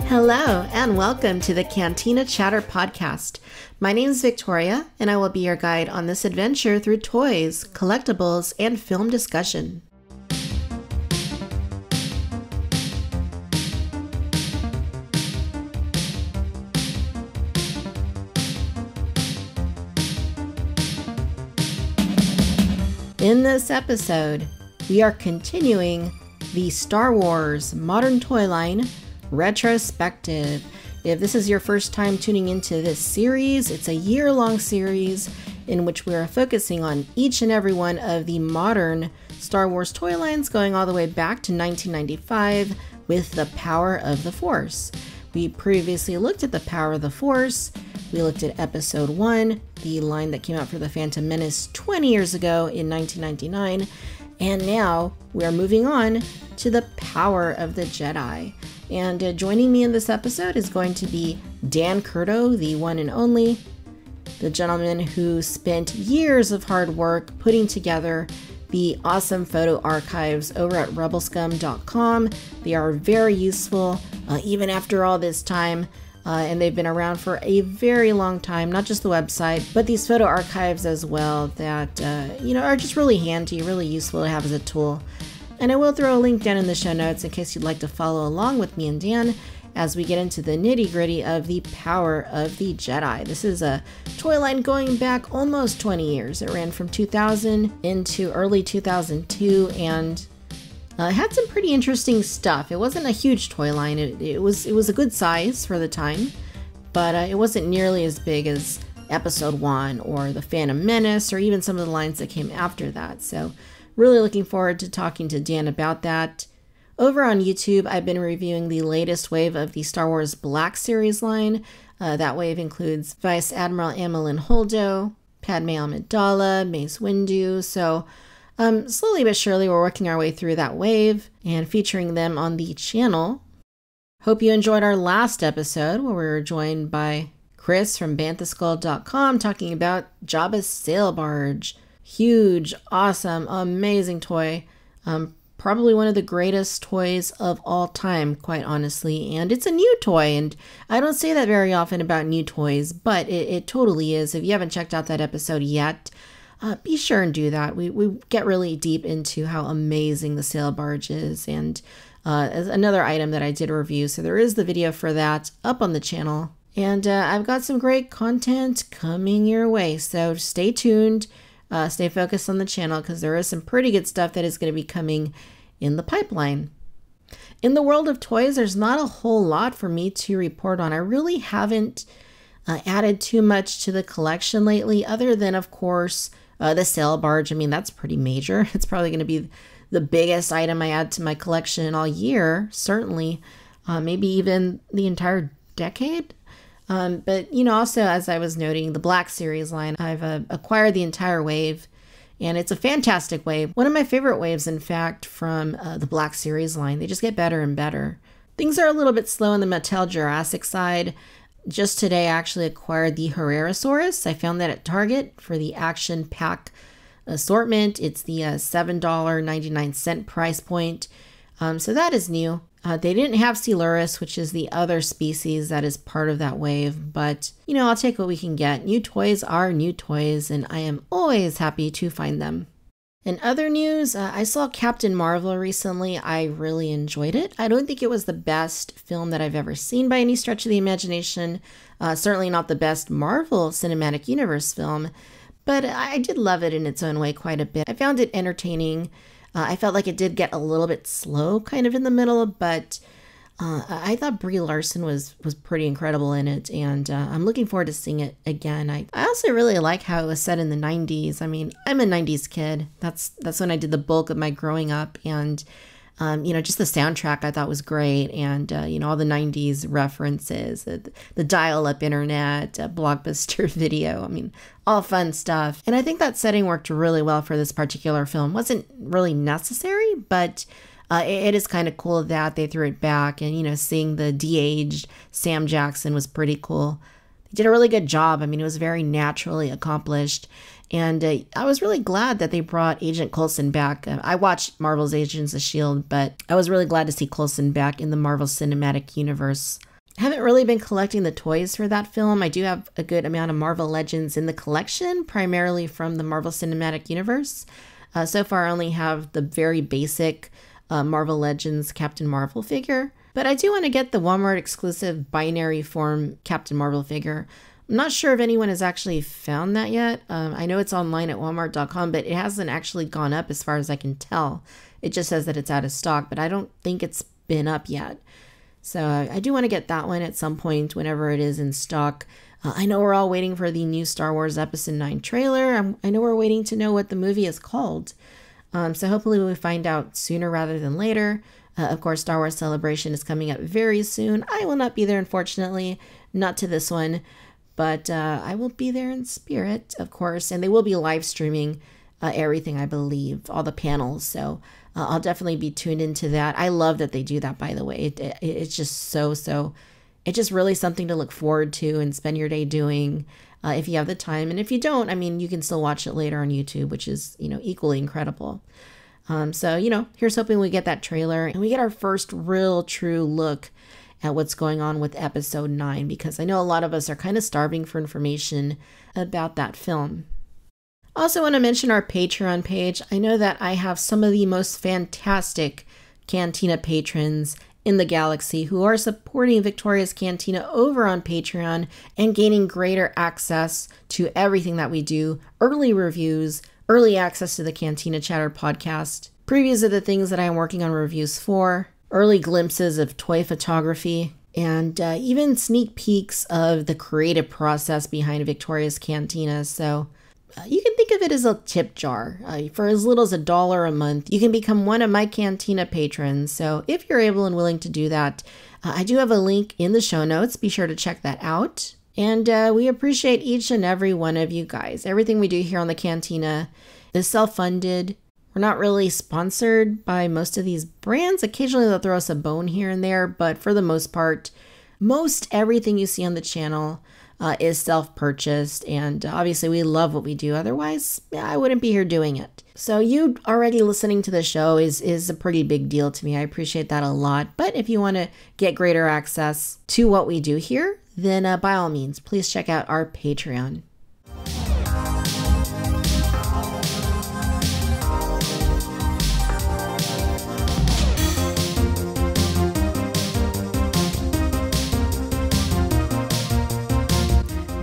Hello, and welcome to the Cantina Chatter podcast. My name is Victoria, and I will be your guide on this adventure through toys, collectibles, and film discussion. In this episode, we are continuing the Star Wars Modern Toy Line Retrospective. If this is your first time tuning into this series, it's a year-long series in which we are focusing on each and every one of the modern Star Wars toy lines going all the way back to 1995 with the Power of the Force. We previously looked at the Power of the Force. We looked at Episode 1, the line that came out for the Phantom Menace 20 years ago in 1999, and now we are moving on to the Power of the Jedi. And joining me in this episode is going to be Dan Curto, the one and only, the gentleman who spent years of hard work putting together the awesome photo archives over at Rebelscum.com. They are very useful, even after all this time, and they've been around for a very long time, not just the website, but these photo archives as well that, are just really handy, really useful to have as a tool. And I will throw a link down in the show notes in case you'd like to follow along with me and Dan as we get into the nitty-gritty of the Power of the Jedi. This is a toy line going back almost 20 years. It ran from 2000 into early 2002 and had some pretty interesting stuff. It wasn't a huge toy line. It was a good size for the time, but it wasn't nearly as big as Episode 1 or the Phantom Menace or even some of the lines that came after that. So really looking forward to talking to Dan about that. Over on YouTube, I've been reviewing the latest wave of the Star Wars Black Series line. That wave includes Vice Admiral Amilyn Holdo, Padme Amidala, Mace Windu. So slowly but surely, we're working our way through that wave and featuring them on the channel. Hope you enjoyed our last episode where we were joined by Chris from banthaskull.com talking about Jabba's sail barge. Huge, awesome, amazing toy. Probably one of the greatest toys of all time, quite honestly. And it's a new toy, and I don't say that very often about new toys, but it totally is. If you haven't checked out that episode yet, be sure and do that. We get really deep into how amazing the sail barge is, and another item that I did review. So there is the video for that up on the channel. And I've got some great content coming your way, so stay tuned. Stay focused on the channel because there is some pretty good stuff that is going to be coming in the pipeline. In the world of toys, there's not a whole lot for me to report on. I really haven't added too much to the collection lately, other than, of course, the sail barge. I mean, that's pretty major. It's probably going to be the biggest item I add to my collection all year, certainly, maybe even the entire decade. But, also, as I was noting, the Black Series line, I've acquired the entire wave, and it's a fantastic wave. One of my favorite waves, in fact, from the Black Series line. They just get better and better. Things are a little bit slow on the Mattel Jurassic side. Just today, I actually acquired the Herrerasaurus. I found that at Target for the Action Pack assortment. It's the $7.99 price point. So that is new. They didn't have Coelurus, which is the other species that is part of that wave, but, I'll take what we can get. New toys are new toys, and I am always happy to find them. In other news, I saw Captain Marvel recently. I really enjoyed it. I don't think it was the best film that I've ever seen by any stretch of the imagination. Certainly not the best Marvel Cinematic Universe film, but I did love it in its own way quite a bit. I found it entertaining. I felt like it did get a little bit slow kind of in the middle, but I thought Brie Larson was pretty incredible in it, and I'm looking forward to seeing it again. I also really like how it was set in the 90s. I mean, I'm a 90s kid. That's when I did the bulk of my growing up, and just the soundtrack I thought was great, and all the 90s references, the dial-up internet, Blockbuster video, I mean, all fun stuff. And I think that setting worked really well for this particular film. Wasn't really necessary, but it is kind of cool that they threw it back, and seeing the de-aged Sam Jackson was pretty cool. They did a really good job. I mean, it was very naturally accomplished. And I was really glad that they brought Agent Coulson back. I watched Marvel's Agents of S.H.I.E.L.D., but I was really glad to see Coulson back in the Marvel Cinematic Universe. I haven't really been collecting the toys for that film. I do have a good amount of Marvel Legends in the collection, primarily from the Marvel Cinematic Universe. So far, I only have the very basic Marvel Legends Captain Marvel figure. But I do want to get the Walmart exclusive binary form Captain Marvel figure. I'm not sure if anyone has actually found that yet. I know it's online at walmart.com, but it hasn't actually gone up as far as I can tell. It just says that it's out of stock, but I don't think it's been up yet. So I do want to get that one at some point whenever it is in stock. I know we're all waiting for the new Star Wars Episode 9 trailer. I know we're waiting to know what the movie is called. So hopefully we'll find out sooner rather than later. Of course, Star Wars Celebration is coming up very soon. I will not be there, unfortunately. Not to this one. But I will be there in spirit, of course. And they will be live streaming everything, I believe. All the panels. So I'll definitely be tuned into that. I love that they do that, by the way. It's just so... It's just really something to look forward to and spend your day doing if you have the time. And if you don't, I mean, you can still watch it later on YouTube, which is, equally incredible. So, here's hoping we get that trailer and we get our first real true look at what's going on with Episode 9, because I know a lot of us are kind of starving for information about that film. Also want to mention our Patreon page. I know that I have some of the most fantastic Cantina patrons in the galaxy who are supporting Victoria's Cantina over on Patreon and gaining greater access to everything that we do, early reviews, early access to the Cantina Chatter podcast, previews of the things that I'm working on reviews for, early glimpses of toy photography, and even sneak peeks of the creative process behind Victoria's Cantina. So you can think of it as a tip jar. For as little as $1 a month, you can become one of my Cantina patrons. So if you're able and willing to do that, I do have a link in the show notes. Be sure to check that out. And we appreciate each and every one of you guys. Everything we do here on the Cantina is self-funded. We're not really sponsored by most of these brands. Occasionally they'll throw us a bone here and there, but for the most part, most everything you see on the channel is self-purchased, and obviously we love what we do. Otherwise, I wouldn't be here doing it. So you already listening to the show is a pretty big deal to me. I appreciate that a lot. But if you want to get greater access to what we do here, then by all means, please check out our Patreon.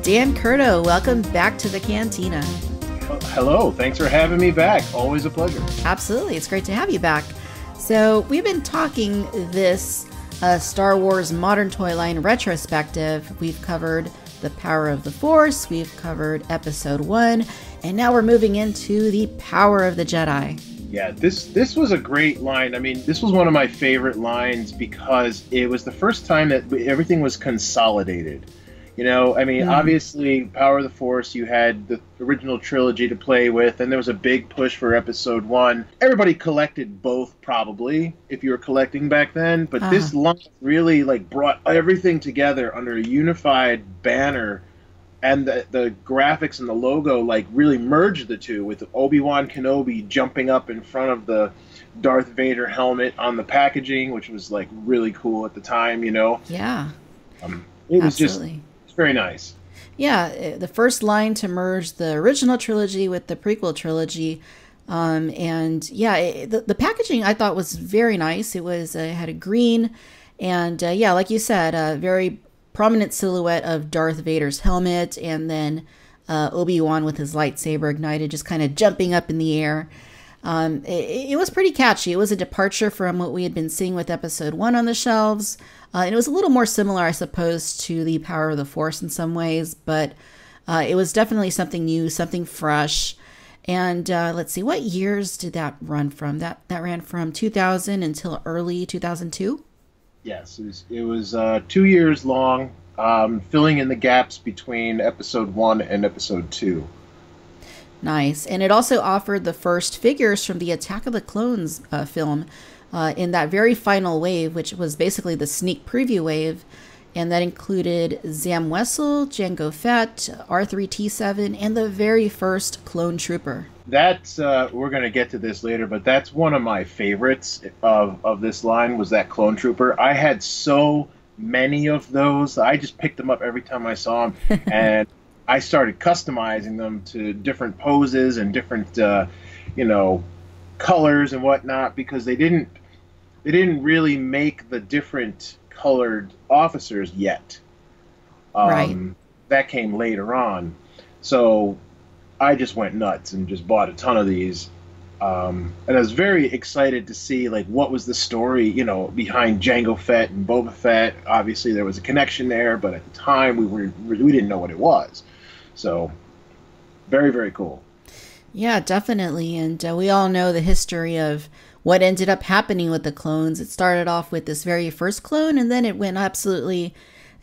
Dan Curto, welcome back to the Cantina. Hello, thanks for having me back. Always a pleasure. Absolutely, it's great to have you back. So we've been talking this Star Wars Modern Toy Line retrospective. We've covered The Power of the Force, we've covered Episode 1, and now we're moving into The Power of the Jedi. Yeah, this was a great line. I mean, this was one of my favorite lines because it was the first time that everything was consolidated. Obviously, Power of the Force, you had the original trilogy to play with, and there was a big push for Episode 1. Everybody collected both, probably, if you were collecting back then, but this line really, brought everything together under a unified banner, and the graphics and the logo, really merged the two, with Obi-Wan Kenobi jumping up in front of the Darth Vader helmet on the packaging, which was, really cool at the time, Yeah. It was Absolutely. Very nice. Yeah, the first line to merge the original trilogy with the prequel trilogy. The packaging I thought was very nice. It was had a green and like you said, a very prominent silhouette of Darth Vader's helmet, and then Obi-Wan with his lightsaber ignited, just kind of jumping up in the air. It was pretty catchy. It was a departure from what we had been seeing with Episode 1 on the shelves. And it was a little more similar, I suppose, to The Power of the Force in some ways. But it was definitely something new, something fresh. And let's see, what years did that run from? That ran from 2000 until early 2002? Yes, it was 2 years long, filling in the gaps between Episode 1 and Episode 2. Nice. And it also offered the first figures from the Attack of the Clones film in that very final wave, which was basically the sneak preview wave. And that included Zam Wesell, Jango Fett, R3-T7, and the very first clone trooper. That's, we're going to get to this later, but that's one of my favorites of this line, was that clone trooper. I had so many of those. I just picked them up every time I saw them, and I started customizing them to different poses and different, you know, colors and whatnot, because they didn't really make the different colored officers yet. Right. That came later on. So I just went nuts and just bought a ton of these. And I was very excited to see like what was the story, you know, behind Jango Fett and Boba Fett. Obviously, there was a connection there, but at the time we didn't know what it was. So very, very cool. Yeah, definitely. And we all know the history of what ended up happening with the clones. It started off with this very first clone, and then it went absolutely,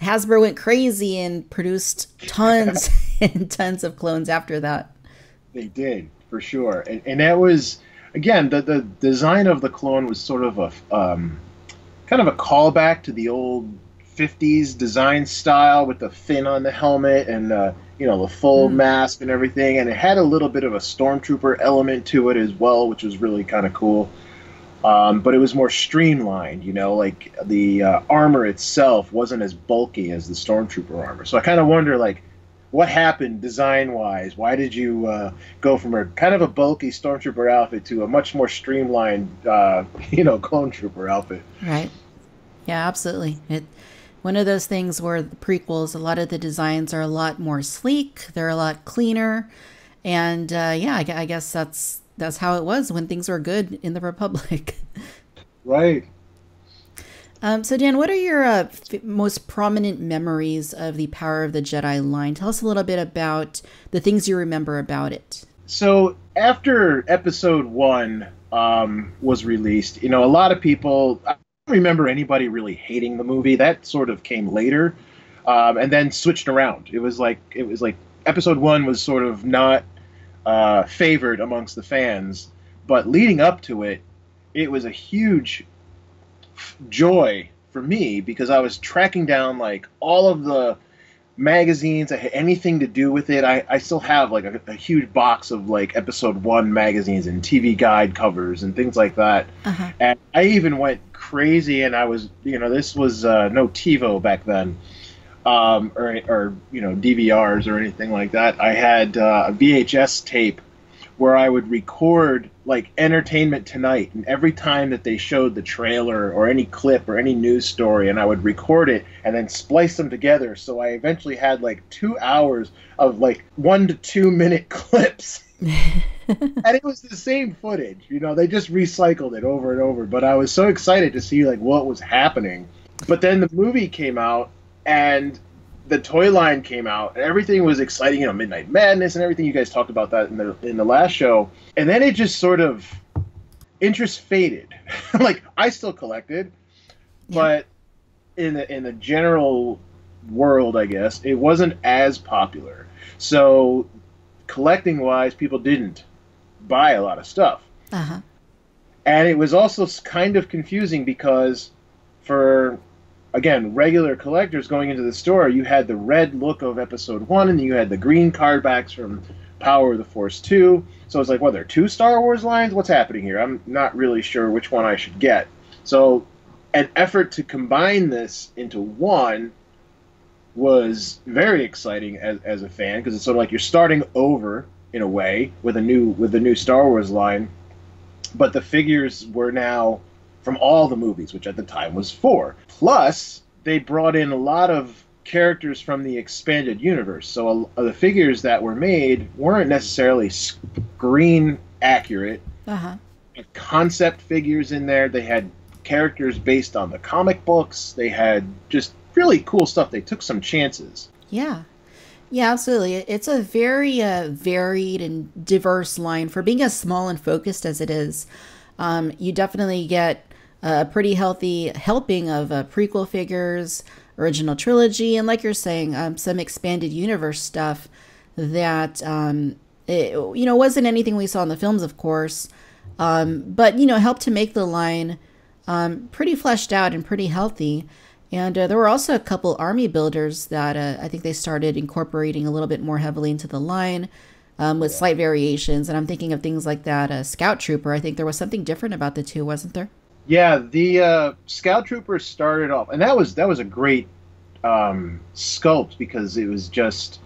Hasbro went crazy and produced tons and tons of clones after that. They did, for sure. And that was, again, the design of the clone was sort of a kind of a callback to the old 50s design style with the fin on the helmet and you know, the full mask and everything, and it had a little bit of a stormtrooper element to it as well, which was really kind of cool. But it was more streamlined, you know, like the armor itself wasn't as bulky as the stormtrooper armor. So I kind of wonder, like, what happened design-wise? Why did you go from a kind of a bulky stormtrooper outfit to a much more streamlined, you know, clone trooper outfit? Right. Yeah, absolutely. One of those things where the prequels, a lot of the designs are a lot more sleek. They're a lot cleaner. And yeah, I guess that's how it was when things were good in the Republic. Right. So Dan, what are your most prominent memories of the Power of the Jedi line? Tell us a little bit about the things you remember about it. So after Episode 1 was released, you know, a lot of people, I don't remember anybody really hating the movie. That sort of came later, and then switched around. It was like Episode 1 was sort of not favored amongst the fans, but leading up to it, it was a huge joy for me because I was tracking down like all of the magazines that had anything to do with it. I still have like a huge box of like Episode 1 magazines and TV guide covers and things like that. And I even went crazy, and I was, you know, this was no TiVo back then, or you know, DVRs or anything like that. I had a VHS tape where I would record like Entertainment Tonight, and every time that they showed the trailer or any clip or any news story, and I would record it and then splice them together. So I eventually had like 2 hours of like 1 to 2 minute clips. And it was the same footage, you know, they just recycled it over and over. But I was so excited to see like what was happening. But then the movie came out, and the toy line came out, and everything was exciting, you know, Midnight Madness and everything. You guys talked about that in the last show, and then it just sort of interest faded. Like I still collected, but in the general world, I guess it wasn't as popular. So collecting wise, people didn't buy a lot of stuff, and it was also kind of confusing because for, again, regular collectors going into the store, you had the red look of Episode 1, and you had the green card backs from Power of the Force 2. So it's like, well, there are 2 Star Wars lines? What's happening here? I'm not really sure which one I should get. So an effort to combine this into one was very exciting as a fan, because it's sort of like you're starting over, in a way, with a new Star Wars line. But the figures were now from all the movies, which at the time was 4. Plus, they brought in a lot of characters from the expanded universe. So the figures that were made weren't necessarily screen accurate. Concept figures in there. They had characters based on the comic books. They had just really cool stuff. They took some chances. Yeah, absolutely. It's a very varied and diverse line for being as small and focused as it is. You definitely get a pretty healthy helping of prequel figures, original trilogy, and like you're saying, some expanded universe stuff that, you know, wasn't anything we saw in the films, of course, but, you know, helped to make the line pretty fleshed out and pretty healthy. And there were also a couple army builders that I think they started incorporating a little bit more heavily into the line, with slight variations. And I'm thinking of things like that Scout Trooper. I think there was something different about the two, wasn't there? Yeah, the Scout Trooper started off, and that was a great sculpt because it was just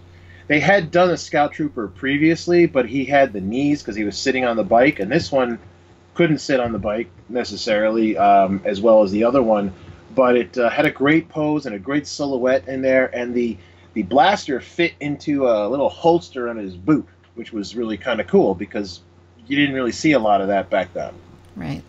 they had done a Scout Trooper previously, but he had the knees because he was sitting on the bike, and this one couldn't sit on the bike necessarily as well as the other one, but it had a great pose and a great silhouette in there, and the blaster fit into a little holster on his boot, which was really kind of cool because you didn't really see a lot of that back then. Right.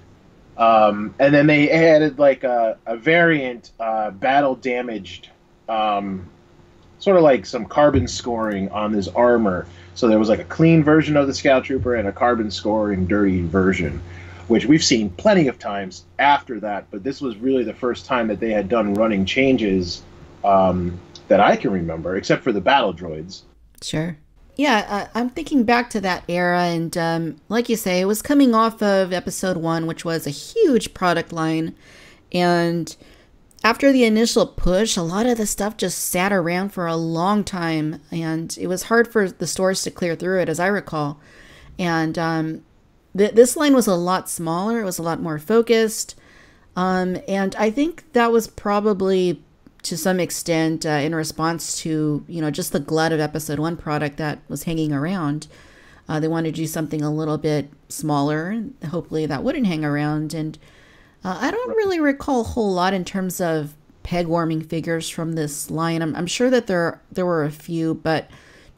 And then they added like a variant battle damaged, sort of like some carbon scoring on this armor. So there was like a clean version of the Scout Trooper and a carbon scoring dirty version, which we've seen plenty of times after that. But this was really the first time that they had done running changes that I can remember, except for the battle droids. Sure. Yeah, I'm thinking back to that era, and like you say, it was coming off of episode 1, which was a huge product line. And after the initial push, a lot of the stuff just sat around for a long time, and it was hard for the stores to clear through it, as I recall. And this line was a lot smaller. It was a lot more focused. And I think that was probably to some extent in response to, just the glut of episode 1 product that was hanging around. They wanted to do something a little bit smaller. Hopefully that wouldn't hang around. And I don't really recall a whole lot in terms of peg warming figures from this line. I'm sure that there were a few, but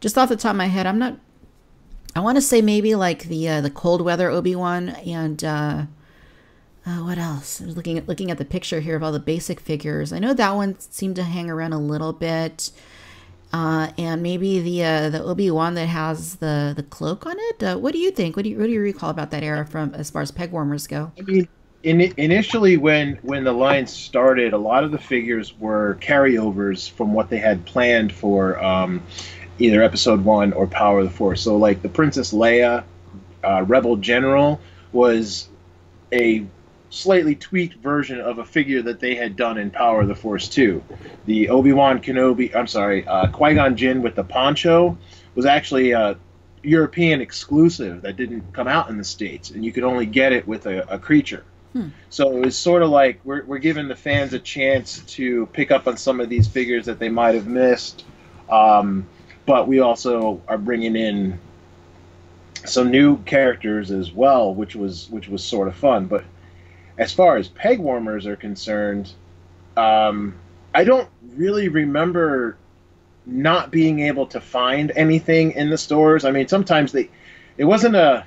just off the top of my head, I want to say maybe like the cold weather Obi-Wan and what else? I was looking at the picture here of all the basic figures. I know that one seemed to hang around a little bit, and maybe the Obi-Wan that has the cloak on it. What do you think? What do you recall about that era from as far as peg warmers go? I mean, initially when the line started, a lot of the figures were carryovers from what they had planned for either Episode 1 or Power of the Force. So like the Princess Leia, Rebel General, was a slightly tweaked version of a figure that they had done in Power of the Force 2. The Obi-Wan Kenobi, Qui-Gon Jinn with the poncho was actually a European exclusive that didn't come out in the States, and you could only get it with a creature. So it was sort of like we're giving the fans a chance to pick up on some of these figures that they might have missed, but we also are bringing in some new characters as well, which was sort of fun. But as far as peg warmers are concerned, I don't really remember not being able to find anything in the stores. I mean, sometimes it wasn't a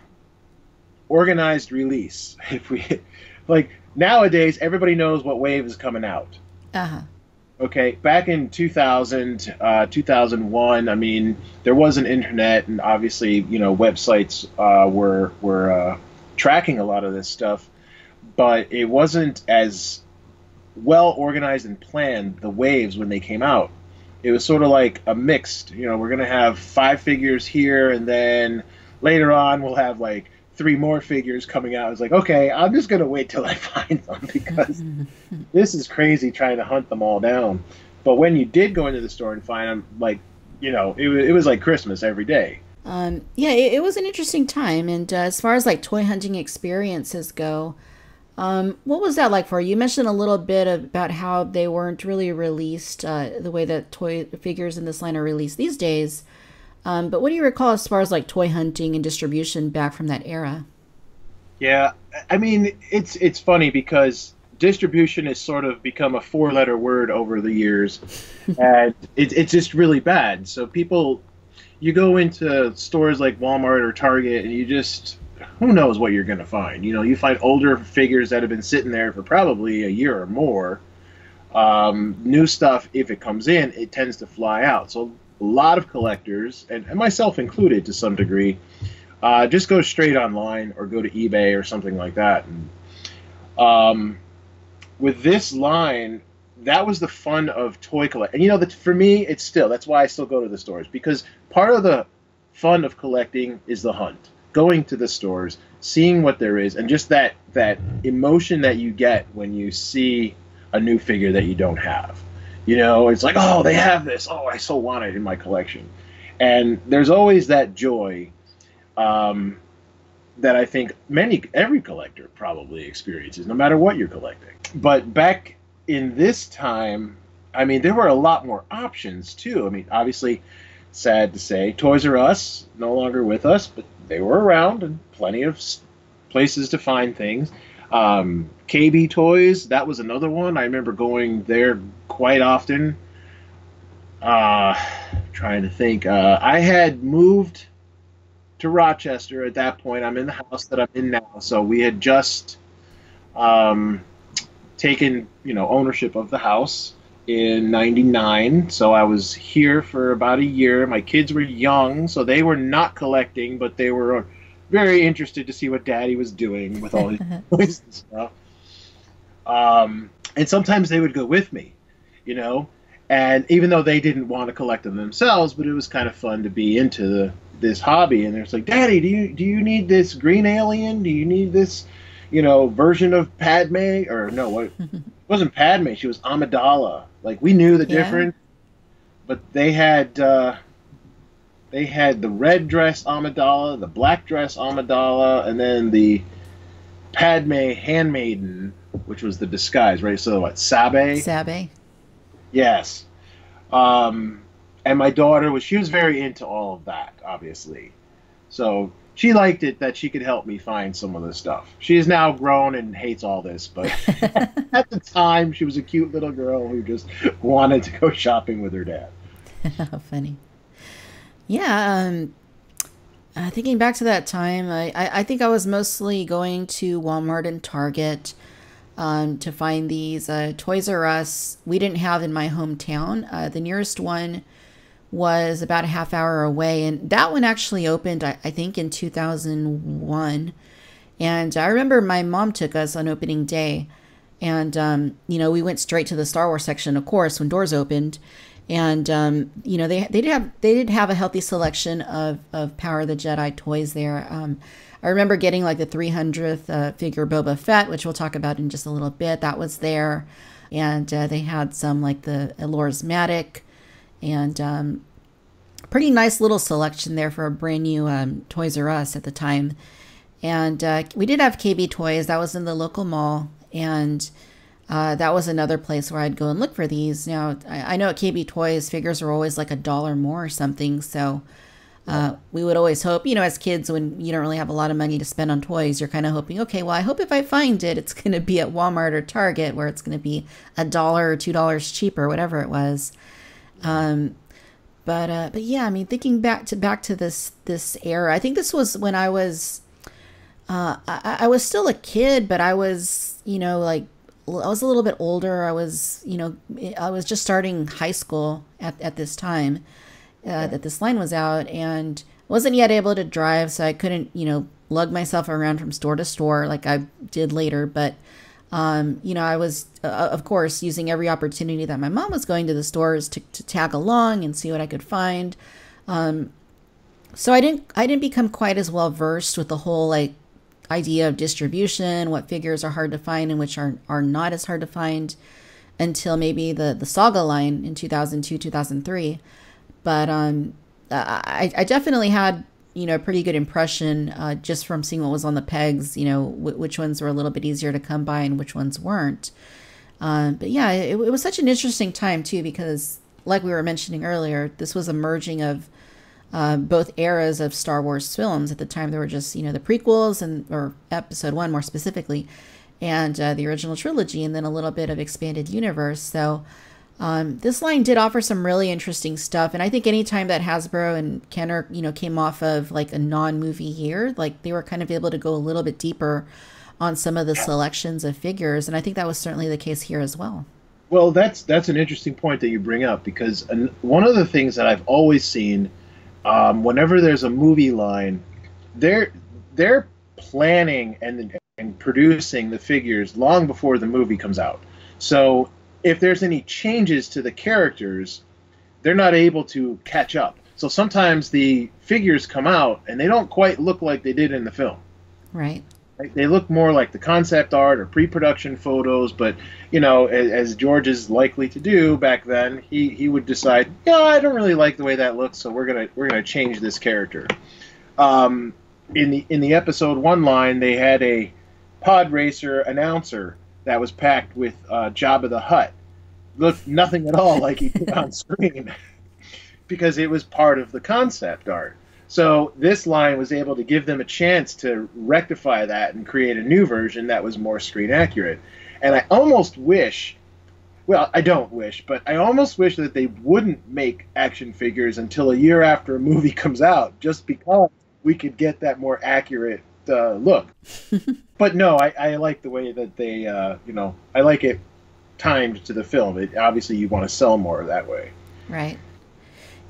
organized release. If we like nowadays, everybody knows what wave is coming out. Okay, back in 2000, 2001, I mean, there was an internet, and obviously, websites were tracking a lot of this stuff, but it wasn't as well organized and planned, the waves, when they came out. It was sort of like a mixed, we're going to have 5 figures here, and then later on we'll have like 3 more figures coming out. It's like, okay, I'm just going to wait till I find them because this is crazy trying to hunt them all down. But when you did go into the store and find them, like, it was like Christmas every day. Yeah, it was an interesting time. And as far as like toy hunting experiences go, what was that like for you? You mentioned a little bit about how they weren't really released the way that toy figures in this line are released these days. But what do you recall as far as like toy hunting and distribution back from that era? Yeah, I mean, it's funny because distribution has sort of become a 4-letter word over the years, and it's just really bad. So you go into stores like Walmart or Target, and you just, who knows what you're going to find. You find older figures that have been sitting there for probably a year or more. New stuff, if it comes in, it tends to fly out. So a lot of collectors, and myself included to some degree, just go straight online or go to eBay or something like that. And with this line, that was the fun of toy collecting. And for me, that's why I still go to the stores, because part of the fun of collecting is the hunt, going to the stores, seeing what there is, and just that emotion that you get when you see a new figure that you don't have. It's like, oh, they have this. Oh, I so want it in my collection. And there's always that joy that I think every collector probably experiences, no matter what you're collecting. But back in this time, I mean, there were a lot more options too. I mean, obviously, sad to say, Toys R Us no longer with us, but they were around and plenty of places to find things. KB Toys, that was another one. I remember going there quite often. Trying to think. I had moved to Rochester at that point. I'm in the house that I'm in now, so we had just taken ownership of the house in '99. So I was here for about a year. My kids were young, so they were not collecting, but they were very interested to see what Daddy was doing with all his toys and stuff. And sometimes they would go with me, and even though they didn't want to collect them themselves, but it was kind of fun to be into this hobby. And they're like, Daddy, do you need this green alien? Do you need this, version of Padme? Or no, it wasn't Padme. She was Amidala. Like, we knew the difference, but they had the red dress Amidala, the black dress Amidala, and then the Padme handmaiden, which was the disguise, right? So what, Sabe? Sabe. Yes. And my daughter she was very into all of that, obviously. So she liked it that she could help me find some of the stuff. She is now grown and hates all this, but at the time she was a cute little girl who just wanted to go shopping with her dad. How funny. Yeah, thinking back to that time, I think I was mostly going to Walmart and Target to find these. Toys R Us, we didn't have in my hometown. The nearest one was about a half hour away, and that one actually opened, I think, in 2001. And I remember my mom took us on opening day, and we went straight to the Star Wars section, of course, when doors opened. And they did have a healthy selection of Power of the Jedi toys there. I remember getting like the 300th figure Boba Fett, which we'll talk about in just a little bit. That was there. And they had some like the Elor's Matic, and pretty nice little selection there for a brand new Toys R Us at the time. And we did have KB Toys. That was in the local mall. And that was another place where I'd go and look for these. Now, I know at KB Toys, figures are always like $1 more or something. So we would always hope, as kids, when you don't really have a lot of money to spend on toys, you're kind of hoping, okay, well, I hope if I find it, it's going to be at Walmart or Target, where it's going to be $1 or $2 cheaper, whatever it was. But yeah, I mean, thinking back to this era, I think this was when I was still a kid, but I was, I was a little bit older. I was just starting high school at this time that this line was out, and wasn't yet able to drive, so I couldn't, lug myself around from store to store like I did later. But, I was, of course, using every opportunity that my mom was going to the stores to tag along and see what I could find. So I didn't become quite as well versed with the whole idea of distribution, what figures are hard to find and which are not as hard to find, until maybe the Saga line in 2002, 2003. But I definitely had, a pretty good impression just from seeing what was on the pegs, which ones were a little bit easier to come by and which ones weren't. But yeah, it was such an interesting time too, because like we were mentioning earlier, this was a merging of both eras of Star Wars films. At the time, there were just, the prequels or Episode 1 more specifically, and the original trilogy, and then a little bit of expanded universe. So this line did offer some really interesting stuff. And I think anytime that Hasbro and Kenner, came off of like a non-movie year, like they were kind of able to go a little bit deeper on some of the selections of figures. And I think that was certainly the case here as well. Well, that's an interesting point that you bring up, because one of the things that I've always seen, whenever there's a movie line, they're planning and producing the figures long before the movie comes out. So if there's any changes to the characters, they're not able to catch up. So sometimes the figures come out and they don't quite look like they did in the film. Right. They look more like the concept art or pre-production photos, but as George is likely to do back then, he would decide, I don't really like the way that looks, so we're gonna change this character. in the episode 1 line, they had a pod racer announcer that was packed with Jabba the Hutt. Looked nothing at all like he did on screen because it was part of the concept art. So this line was able to give them a chance to rectify that and create a new version that was more screen accurate. And I almost wish, well, I don't wish, but I almost wish that they wouldn't make action figures until a year after a movie comes out, just because we could get that more accurate look. But no, I like the way that they, I like it timed to the film. Obviously, you want to sell more that way. Right.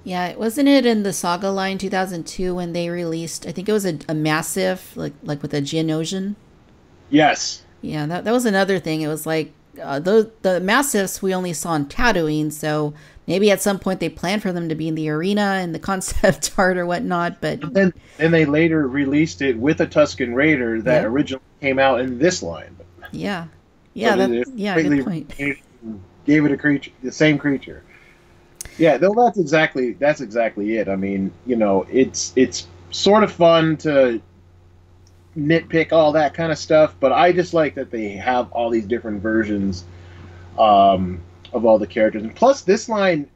Yeah, wasn't it in the Saga line 2002 when they released, I think it was a massive, like with a Geonosian? Yes. Yeah, that was another thing. It was like, the massives we only saw in Tatooine, so maybe at some point they planned for them to be in the arena and the concept art or whatnot, but... And then they later released it with a Tusken Raider that originally came out in this line. Yeah. Yeah, good point. Gave it a creature, the same creature. Yeah, though that's exactly it. I mean, it's sort of fun to nitpick all that kind of stuff, but I just like that they have all these different versions of all the characters. And plus, this line,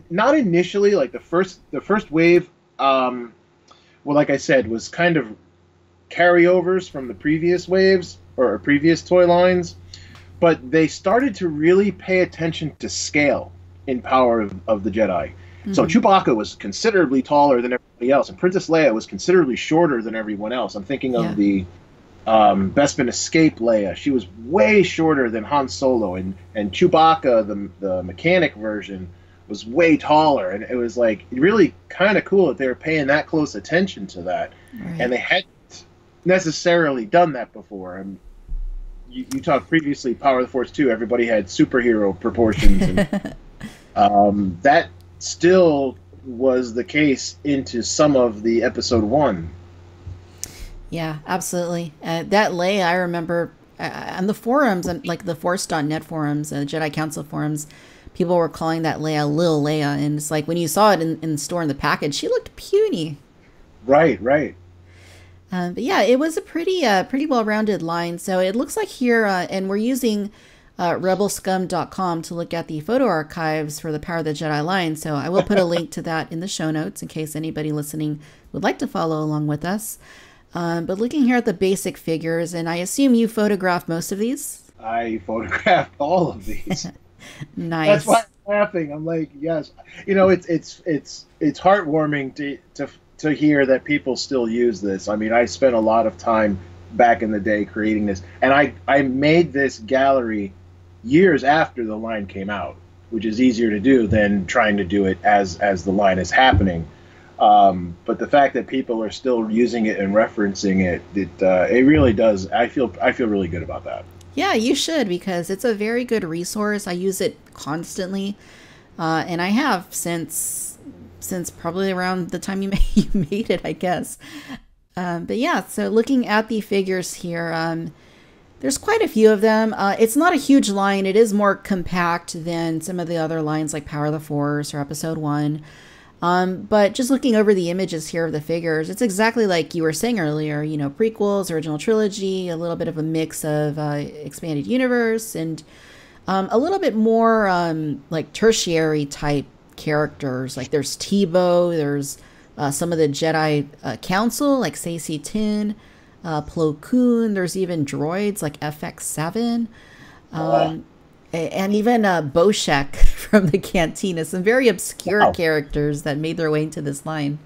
not initially, like the first wave, well, like I said, was kind of carryovers from the previous waves or previous toy lines, but they started to really pay attention to scale in Power of the Jedi. Mm-hmm. So Chewbacca was considerably taller than everybody else, and Princess Leia was considerably shorter than everyone else. I'm thinking of the Bespin Escape Leia. She was way shorter than Han Solo, and Chewbacca, the mechanic version, was way taller, and it was like really kind of cool that they were paying that close attention to that. Right. And they hadn't necessarily done that before. And you talked previously, Power of the Force 2, everybody had superhero proportions, and that still was the case into some of the episode 1. Yeah, absolutely. That Leia, I remember on the forums, like the Force.net forums, Jedi Council forums, people were calling that Leia Lil Leia, and it's like when you saw it in the store in the package, she looked puny. Right. But yeah, it was a pretty well-rounded line. So it looks like here, and we're using Rebelscum.com to look at the photo archives for the Power of the Jedi line. So I will put a link to that in the show notes in case anybody listening would like to follow along with us. But looking here at the basic figures, and I assume you photographed most of these? I photographed all of these. Nice. That's why I'm laughing. I'm like, yes. It's heartwarming to hear that people still use this. I mean, I spent a lot of time back in the day creating this, and I made this gallery years after the line came out, which is easier to do than trying to do it as the line is happening. But the fact that people are still using it and referencing it, it really does. I feel really good about that. Yeah, you should, because it's a very good resource. I use it constantly, and I have since probably around the time you made it, I guess. But yeah, so looking at the figures here, there's quite a few of them. It's not a huge line. It is more compact than some of the other lines like Power of the Force or Episode 1. But just looking over the images here of the figures, it's exactly like you were saying earlier, prequels, original trilogy, a little bit of a mix of expanded universe, and a little bit more like tertiary type characters. Like there's Tebow, there's some of the Jedi Council, like Saesee Tiin, Plo Koon, there's even droids like FX7. And even Boshek from the Cantina, some very obscure characters that made their way into this line.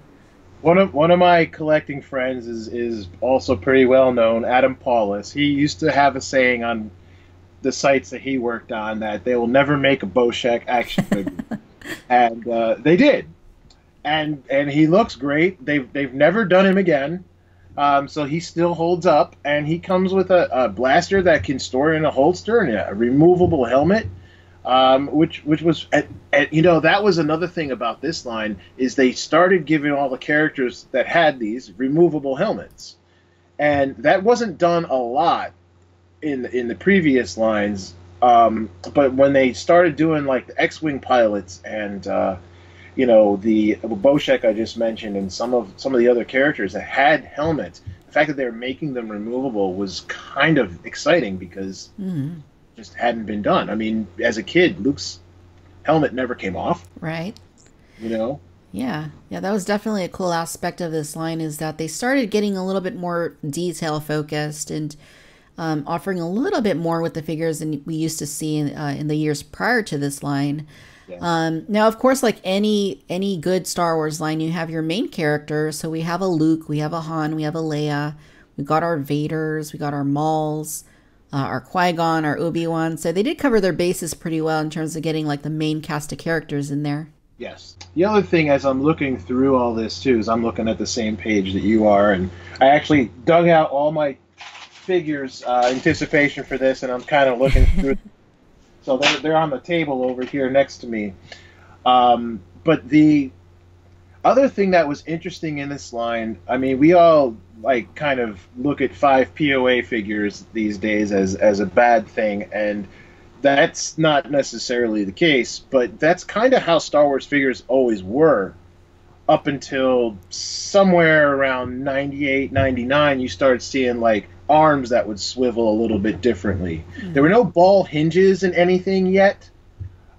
One of my collecting friends is also pretty well known, Adam Paulus. He used to have a saying on the sites that he worked on that they will never make a Boshek action figure, and they did, and he looks great. They've never done him again. So he still holds up, and he comes with a blaster that can store in a holster and a removable helmet, which was that was another thing about this line is they started giving all the characters that had these removable helmets, and that wasn't done a lot in the previous lines. But when they started doing like the X-wing pilots and you know, the Boshek I just mentioned, and some of the other characters that had helmets. The fact that they were making them removable was kind of exciting because it just hadn't been done. I mean, as a kid, Luke's helmet never came off. Right. You know? Yeah. Yeah, that was definitely a cool aspect of this line, is that they started getting a little bit more detail focused and offering a little bit more with the figures than we used to see in the years prior to this line. Yeah. Now, of course, like any good Star Wars line, you have your main character. So we have a Luke, we have a Han, we have a Leia, we got our Vaders, we got our Mauls, our Qui-Gon, our Obi-Wan. So they did cover their bases pretty well in terms of getting like the main cast of characters in there. Yes. The other thing, as I'm looking through all this too, is I'm looking at the same page that you are, and I actually dug out all my figures anticipation for this, and I'm kind of looking through. So they're on the table over here next to me. But the other thing that was interesting in this line, I mean, we all like kind of look at 5 POA figures these days as a bad thing, and that's not necessarily the case, but that's kind of how Star Wars figures always were. Up until somewhere around 98, 99, you started seeing like arms that would swivel a little bit differently. There were no ball hinges in anything yet.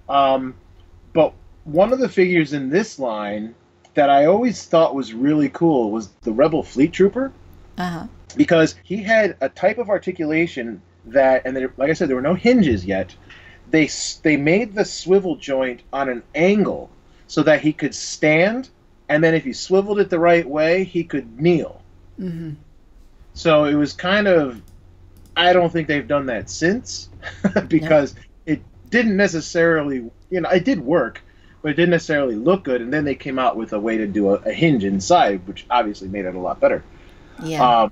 But one of the figures in this line that I always thought was really cool was the Rebel Fleet Trooper. Because he had a type of articulation that, and there, like I said, there were no hinges yet. They made the swivel joint on an angle so that he could stand, and then if he swiveled it the right way, he could kneel. So it was kind of, I don't think they've done that since, because it didn't necessarily, you know, it did work, but it didn't necessarily look good. And then they came out with a way to do a hinge inside, which obviously made it a lot better. Yeah.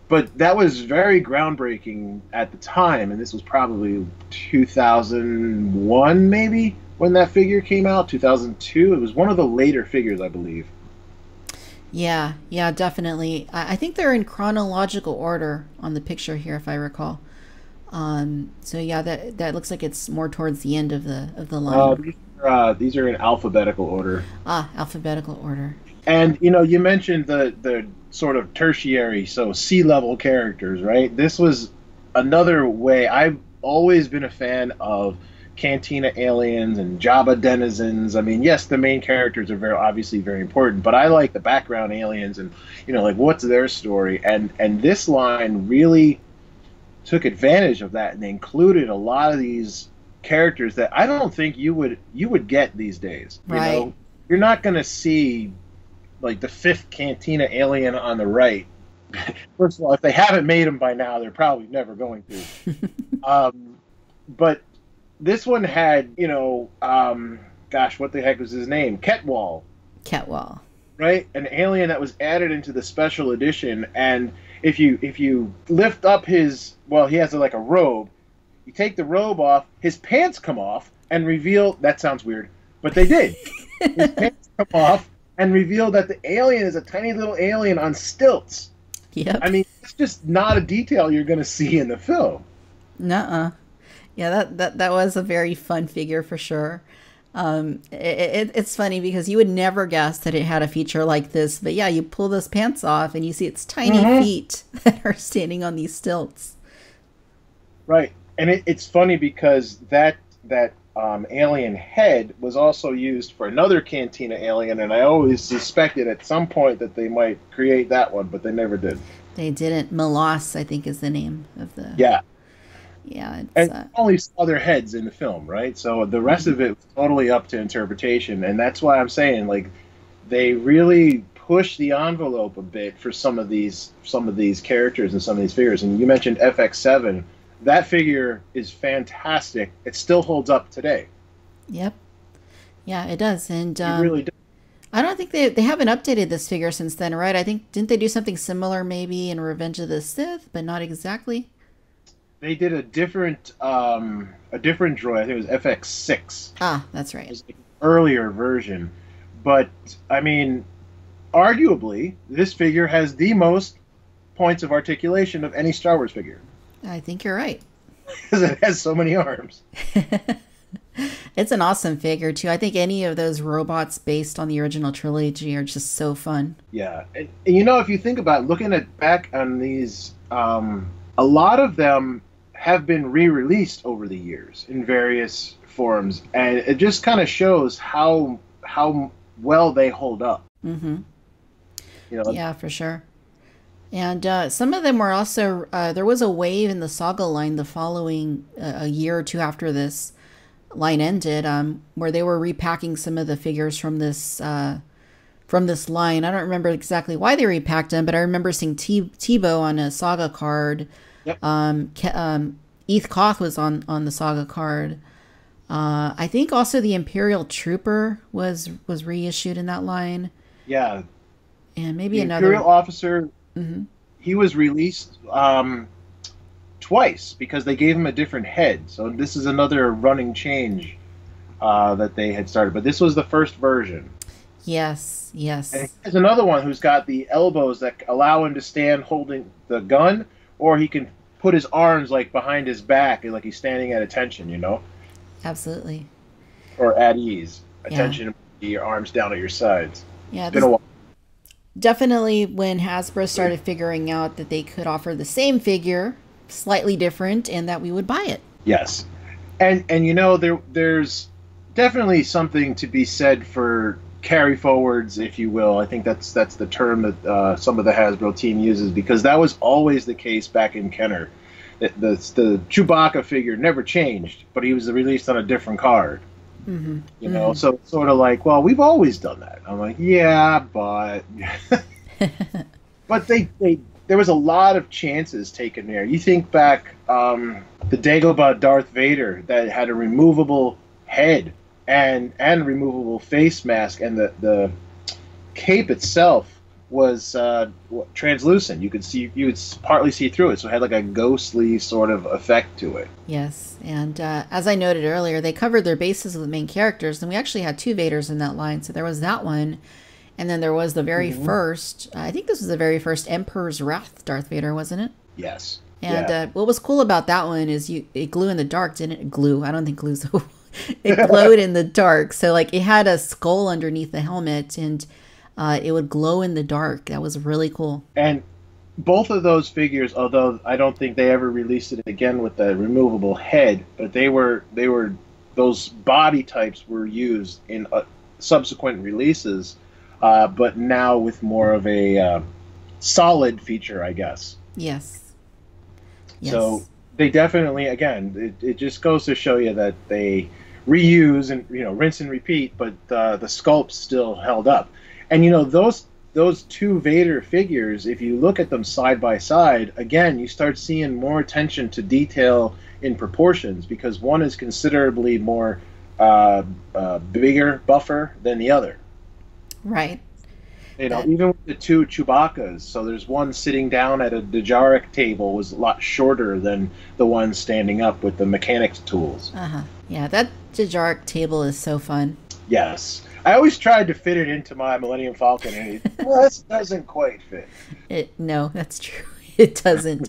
But that was very groundbreaking at the time, and this was probably 2001 maybe when that figure came out, 2002. It was one of the later figures, I believe. Yeah, definitely. I think they're in chronological order on the picture here, if I recall. So yeah, that looks like it's more towards the end of the line. These are in alphabetical order. Alphabetical order. And you know, you mentioned the sort of tertiary, so sea-level characters, right? This was another way. I've always been a fan of Cantina Aliens and Jabba denizens. I mean, yes, the main characters are obviously very important, but I like the background aliens and, you know, like, what's their story? And this line really took advantage of that, and they included a lot of these characters that I don't think you would get these days. Right. You know, you're not going to see like the 5th Cantina alien on the right. First of all, if they haven't made them by now, they're probably never going to. But this one had, you know, gosh, what the heck was his name? Ketwall. Right? An alien that was added into the special edition, and if you lift up his, well, he has like a robe. You take the robe off, his pants come off and reveal, that sounds weird, but they did. His pants come off and reveal that the alien is a tiny little alien on stilts. Yep. I mean, it's just not a detail you're going to see in the film. Nuh-uh. Yeah, that was a very fun figure for sure. It's funny because you would never guess that it had a feature like this, but yeah, you pull those pants off and you see its tiny feet that are standing on these stilts. Right, and it's funny because that alien head was also used for another Cantina alien, and I always suspected at some point that they might create that one, but they never did. They didn't. Melos, I think, is the name of the... Yeah. Yeah, and only saw their heads in the film, right? So the rest of it was totally up to interpretation, and that's why I'm saying, like, they really push the envelope a bit for some of these characters and some of these figures. And you mentioned FX7. That figure is fantastic. It still holds up today. Yep. Yeah, it does. And it really does. I don't think they haven't updated this figure since then, right? I think, didn't they do something similar maybe in Revenge of the Sith, but not exactly? They did a different droid. I think it was FX6. Ah, that's right. It was like an earlier version. But, I mean, arguably, this figure has the most points of articulation of any Star Wars figure. I think you're right. Because it has so many arms. It's an awesome figure too. I think any of those robots based on the original trilogy are just so fun. Yeah, and you know, if you think about looking at back on these, a lot of them have been re-released over the years in various forms, and it just kind of shows how well they hold up. Mm-hmm. You know? Yeah, for sure. And some of them were also there was a wave in the Saga line the following a year or two after this line ended, where they were repacking some of the figures from this line. I don't remember exactly why they repacked them, but I remember seeing Tebow on a Saga card. Yep. Eth Koth was on the Saga card. I think also the Imperial Trooper was reissued in that line. Yeah. And maybe the another Imperial officer. Mm-hmm. He was released twice because they gave him a different head. So this is another running change that they had started. But this was the first version. Yes. And there's another one who's got the elbows that allow him to stand holding the gun, or he can put his arms like behind his back, like he's standing at attention, you know? Absolutely. Or at ease. Attention, your arms down at your sides. Yeah, it's been a while. Definitely when Hasbro started figuring out that they could offer the same figure, slightly different, and that we would buy it. Yes. And you know, there's definitely something to be said for carry forwards, if you will. I think that's the term that some of the Hasbro team uses, because that was always the case back in Kenner. The Chewbacca figure never changed, but he was released on a different card. Mm-hmm. You know, so it's sort of like, well, we've always done that. I'm like, yeah, but but there was a lot of chances taken there. You think back, the Dagobah Darth Vader that had a removable head and removable face mask, and the cape itself was translucent. You would partly see through it, so it had like a ghostly sort of effect to it. Yes, and as I noted earlier, they covered their bases with the main characters, and we actually had 2 Vaders in that line. So there was that one, and then there was the very first, I think this was the very first Emperor's Wrath Darth Vader, wasn't it? Yes. And what was cool about that one is it glue in the dark, didn't it? Glue. I don't think glue's it glowed in the dark. So like it had a skull underneath the helmet, and it would glow in the dark. That was really cool. And both of those figures, although I don't think they ever released it again with the removable head, but they were those body types were used in subsequent releases, but now with more of a solid feature, I guess. Yes. So they definitely, again, it just goes to show you that they reuse and rinse and repeat, but the sculpt's still held up. And those 2 Vader figures, if you look at them side by side, again, you start seeing more attention to detail in proportions, because one is considerably more bigger, buffer than the other. Right. Even with the 2 Chewbaccas, so there's one sitting down at a Dejaric table was a lot shorter than the one standing up with the mechanics tools. Yeah, that Dejaric table is so fun. Yes. I always tried to fit it into my Millennium Falcon, and it doesn't quite fit. No, that's true. It doesn't.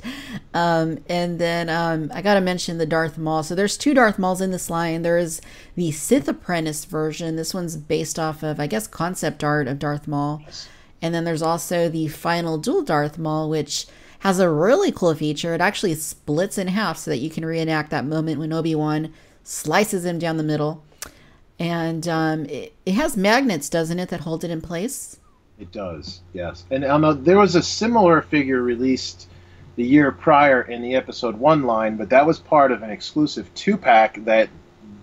And then I got to mention the Darth Maul. So there's 2 Darth Mauls in this line. There is the Sith Apprentice version. This one's based off of, I guess, concept art of Darth Maul. Yes. And then there's also the Final Duel Darth Maul, which has a really cool feature. It actually splits in half so that you can reenact that moment when Obi-Wan slices him down the middle. And it has magnets, doesn't it, that hold it in place? It does, yes. And there was a similar figure released the year prior in the Episode 1 line, but that was part of an exclusive 2-pack that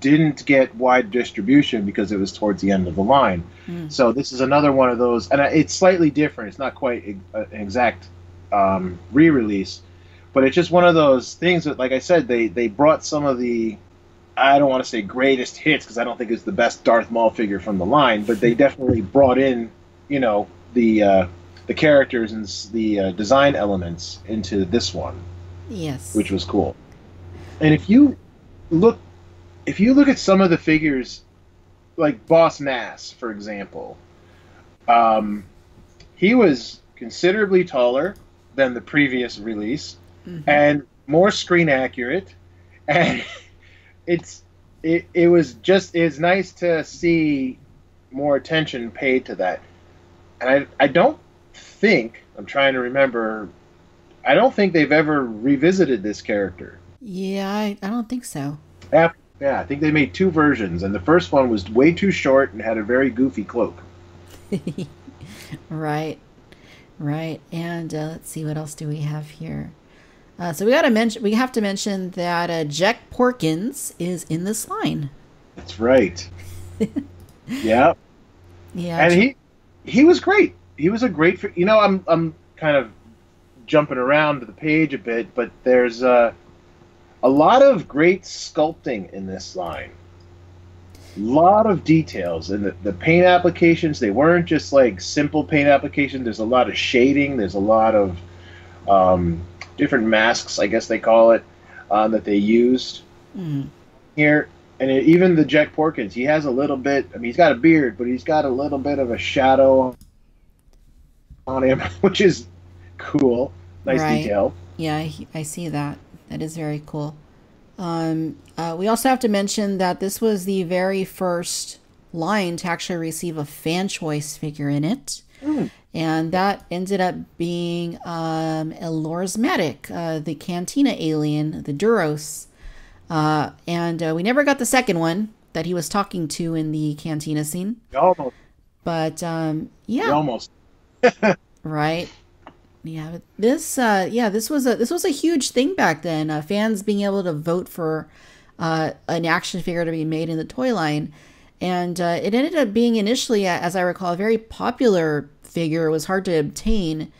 didn't get wide distribution because it was towards the end of the line. So this is another one of those, and it's slightly different. It's not quite an exact re-release, but it's just one of those things that, like I said, they brought some of the, I don't want to say greatest hits, because I don't think it's the best Darth Maul figure from the line, but they definitely brought in the characters and the design elements into this one. Yes. Which was cool. And if you look at some of the figures, like Boss Nass, for example, he was considerably taller than the previous release, and more screen accurate, and it's it was just, it's nice to see more attention paid to that. And I don't think, I'm trying to remember, I don't think they've ever revisited this character. Yeah, I don't think so. Yeah, I think they made 2 versions, and the first one was way too short and had a very goofy cloak. Right, right. And let's see, what else do we have here? So we have to mention that Eject Porkins is in this line. That's right. Yeah. Yeah. And he was great. He was a great, I'm kind of jumping around the page a bit, but there's a lot of great sculpting in this line. A lot of details, and the paint applications, they weren't just like simple paint application. There's a lot of shading. There's a lot of different masks, I guess they call it, that they used here. And even the Eject Porkins, he has a little bit, I mean, he's got a beard, but he's got a little bit of a shadow on him, which is cool. Nice detail. Yeah, I see that. That is very cool. We also have to mention that this was the very first line to actually receive a fan choice figure in it. And that ended up being a Lorismatic, the Cantina alien, the Duros. And we never got the second one that he was talking to in the Cantina scene. Almost. But, yeah. Almost. Right. Yeah, but this was a huge thing back then. Fans being able to vote for an action figure to be made in the toy line, and it ended up being initially, as I recall, a very popular figure. It was hard to obtain,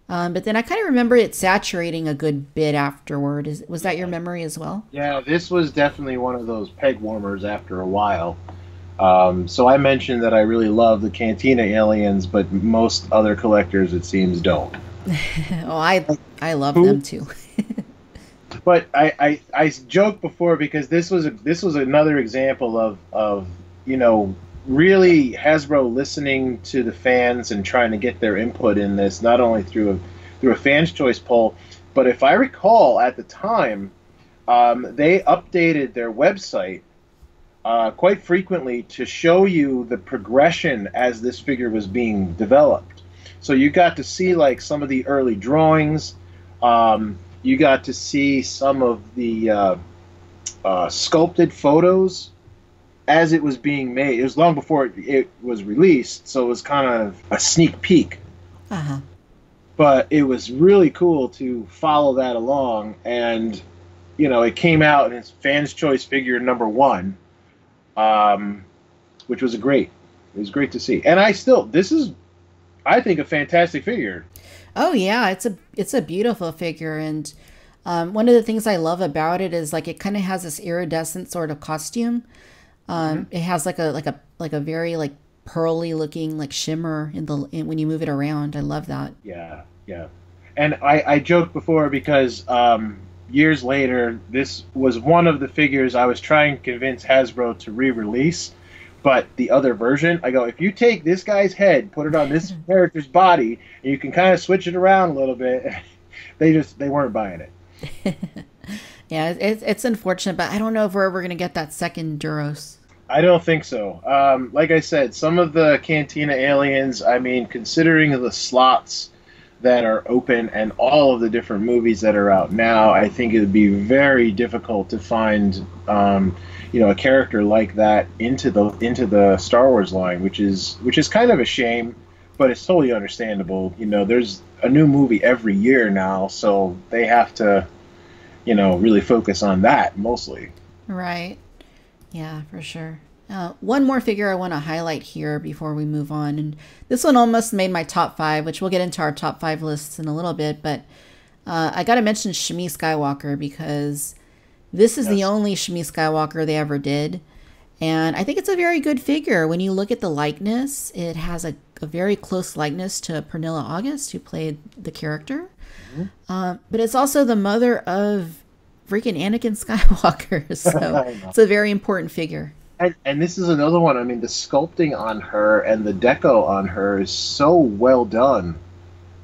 but then I kind of remember it saturating a good bit afterward. Was that your memory as well? Yeah, this was definitely one of those peg warmers after a while. So I mentioned that I really love the Cantina Aliens, but most other collectors, it seems, don't. Oh, I love them too. But I joked before because this was another example of really Hasbro listening to the fans and trying to get their input in this, not only through a fans choice poll, but if I recall at the time, they updated their website quite frequently to show you the progression as this figure was being developed. So you got to see like some of the early drawings. You got to see some of the sculpted photos as it was being made. It was long before it was released, so it was kind of a sneak peek. But it was really cool to follow that along, and it came out and it's Fans Choice figure number 1, which was great. It was great to see, and this is, I think, a fantastic figure. Oh yeah, it's a beautiful figure, and one of the things I love about it is like it kind of has this iridescent sort of costume. It has like a very like pearly looking like shimmer when you move it around. I love that. Yeah. And I joked before because years later, this was one of the figures I was trying to convince Hasbro to re-release. But the other version, I go, if you take this guy's head, put it on this character's body, and you can kind of switch it around a little bit, they weren't buying it. Yeah, it's unfortunate, but I don't know if we're ever going to get that second Duros. I don't think so. Like I said, some of the Cantina Aliens, I mean, considering the slots that are open and all of the different movies that are out now, I think it would be very difficult to find a character like that into the Star Wars line, which is kind of a shame, but it's totally understandable. There's a new movie every year now, so they have to really focus on that mostly. Right. Yeah, for sure. One more figure I want to highlight here before we move on, and this one almost made my top 5, which we'll get into our top 5 lists in a little bit, but I got to mention Shmi Skywalker because this is the only Shmi Skywalker they ever did, and I think it's a very good figure. When you look at the likeness, it has a very close likeness to Pernilla August, who played the character, but it's also the mother of freaking Anakin Skywalker, so it's a very important figure. And this is another one. I mean, the sculpting on her and the deco on her is so well done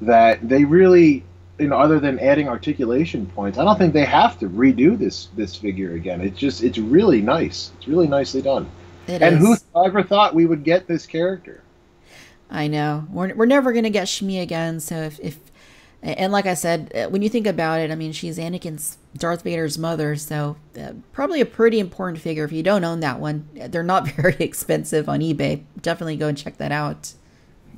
that they really other than adding articulation points, I don't think they have to redo this figure again. It's really nice. It's really nicely done. And who ever thought we would get this character? I know. We're never going to get Shmi again, so if and like I said, when you think about it, I mean, she's Darth Vader's mother, so probably a pretty important figure. If you don't own that one, they're not very expensive on eBay. Definitely go and check that out.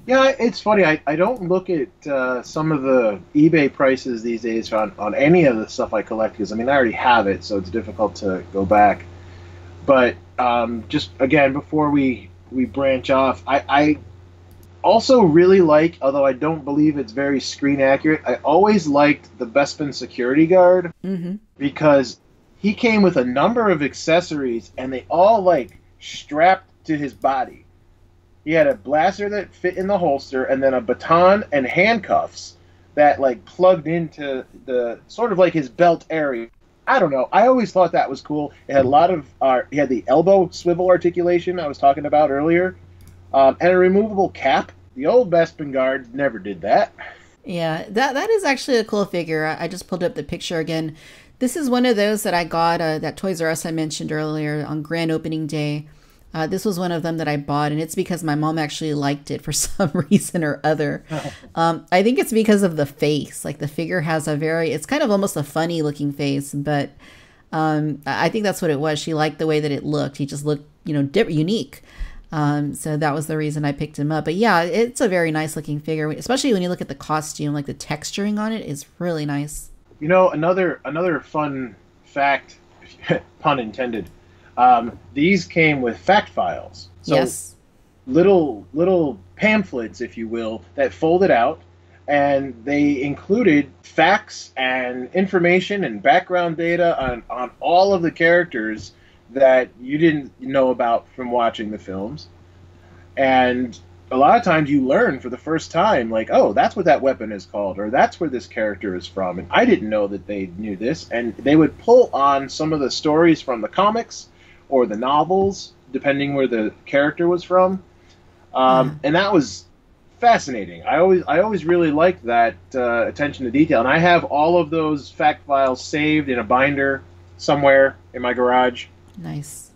Yeah, it's funny. I don't look at some of the eBay prices these days on any of the stuff I collect, because, I mean, I already have it, so it's difficult to go back. But just, again, before we branch off, I also really like, although I don't believe it's very screen accurate, I always liked the Bespin security guard, because he came with a number of accessories, and they all, like, strapped to his body. He had a blaster that fit in the holster, and then a baton and handcuffs that, like, plugged into the sort of like his belt area. I don't know. I always thought that was cool. It had a lot of he had the elbow swivel articulation I was talking about earlier, and a removable cap. The old Bespin guard never did that. Yeah, that is actually a cool figure. I just pulled up the picture again. This is one of those that I got that Toys R Us I mentioned earlier on grand opening day. This was one of them that I bought, and it's because my mom actually liked it for some reason or other. I think it's because of the face. Like, the figure has it's kind of almost a funny looking face, but I think that's what it was. She liked the way that it looked. He just looked, unique. So that was the reason I picked him up. But yeah, it's a very nice looking figure, especially when you look at the costume. Like, the texturing on it is really nice. Another fun fact, pun intended. These came with fact files. So yes. Little pamphlets, if you will, that folded out, and they included facts and information and background data on all of the characters that you didn't know about from watching the films. And a lot of times you learn for the first time, like, oh, that's what that weapon is called, or that's where this character is from. And I didn't know that they knew this. And they would pull on some of the stories from the comics or the novels, depending where the character was from. And that was fascinating. I always really liked that attention to detail. And I have all of those fact files saved in a binder somewhere in my garage. Nice.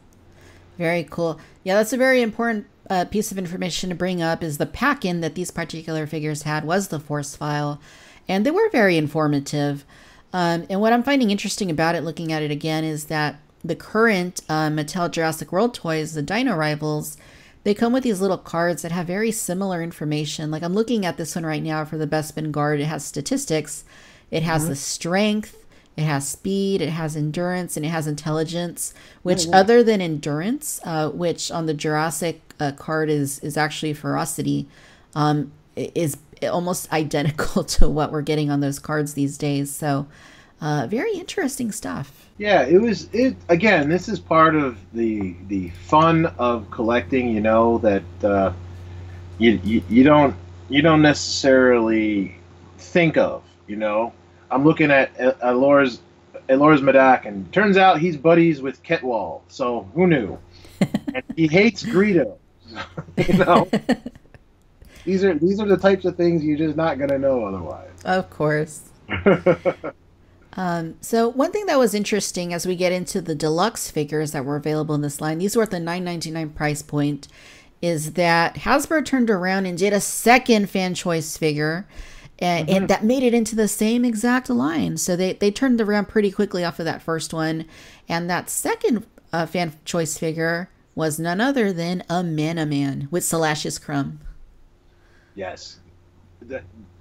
Very cool. Yeah, that's a very important piece of information to bring up, is the pack-in that these particular figures had was the Force file. And they were very informative. And what I'm finding interesting about it, looking at it again, is that the current Mattel Jurassic World toys, the Dino Rivals, they come with these little cards that have very similar information. Like, I'm looking at this one right now for the Bespin guard. It has statistics. It has the strength. It has speed, it has endurance, and it has intelligence, which other than endurance, which on the Jurassic card is actually ferocity, is almost identical to what we're getting on those cards these days. So very interesting stuff. Yeah, again, this is part of the fun of collecting, that you don't necessarily think of, I'm looking at Elor's Medak, and turns out he's buddies with Ketwall. So who knew? And he hates Greedo. These are the types of things you're just not gonna know otherwise. Of course. So one thing that was interesting as we get into the deluxe figures that were available in this line, these were at the $9.99 price point, is that Hasbro turned around and did a second fan choice figure. And that made it into the same exact line. So they turned around pretty quickly off of that first one. And that second fan choice figure was none other than a Man with Salacious Crumb. Yes.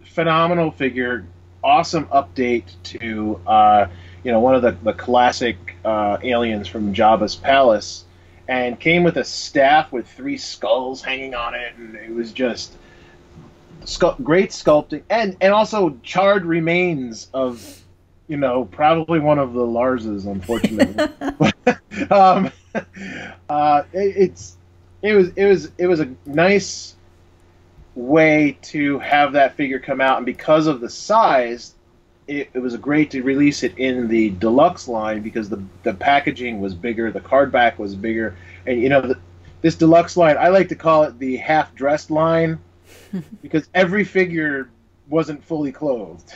Phenomenal figure. Awesome update to, one of the classic aliens from Jabba's palace. And came with a staff with 3 skulls hanging on it. And it was just great sculpting, and also charred remains of, probably one of the Larses, unfortunately. It was a nice way to have that figure come out, and because of the size, it was great to release it in the deluxe line, because the packaging was bigger, the card back was bigger, and this deluxe line, I like to call it the half-dressed line. Because every figure wasn't fully clothed.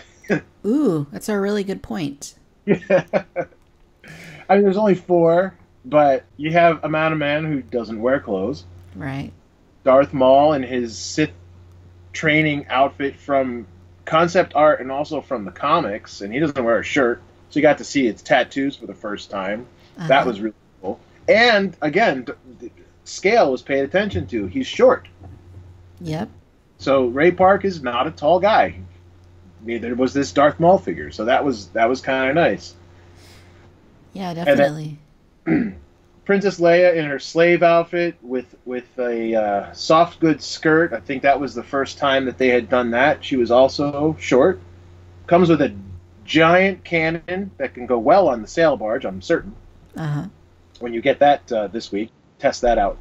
Ooh, that's a really good point. Yeah. I mean, there's only 4, but you have Amount of Man who doesn't wear clothes. Right. Darth Maul in his Sith training outfit from concept art and also from the comics, and he doesn't wear a shirt, so you got to see his tattoos for the first time. That was really cool. And again, the scale was paid attention to. He's short. Yep. So Ray Park is not a tall guy. Neither was this Darth Maul figure. So that was kind of nice. Yeah, definitely. Princess Leia in her slave outfit with a soft goods skirt. I think that was the first time that they had done that. She was also short. Comes with a giant cannon that can go well on the sail barge, I'm certain. When you get that this week, test that out.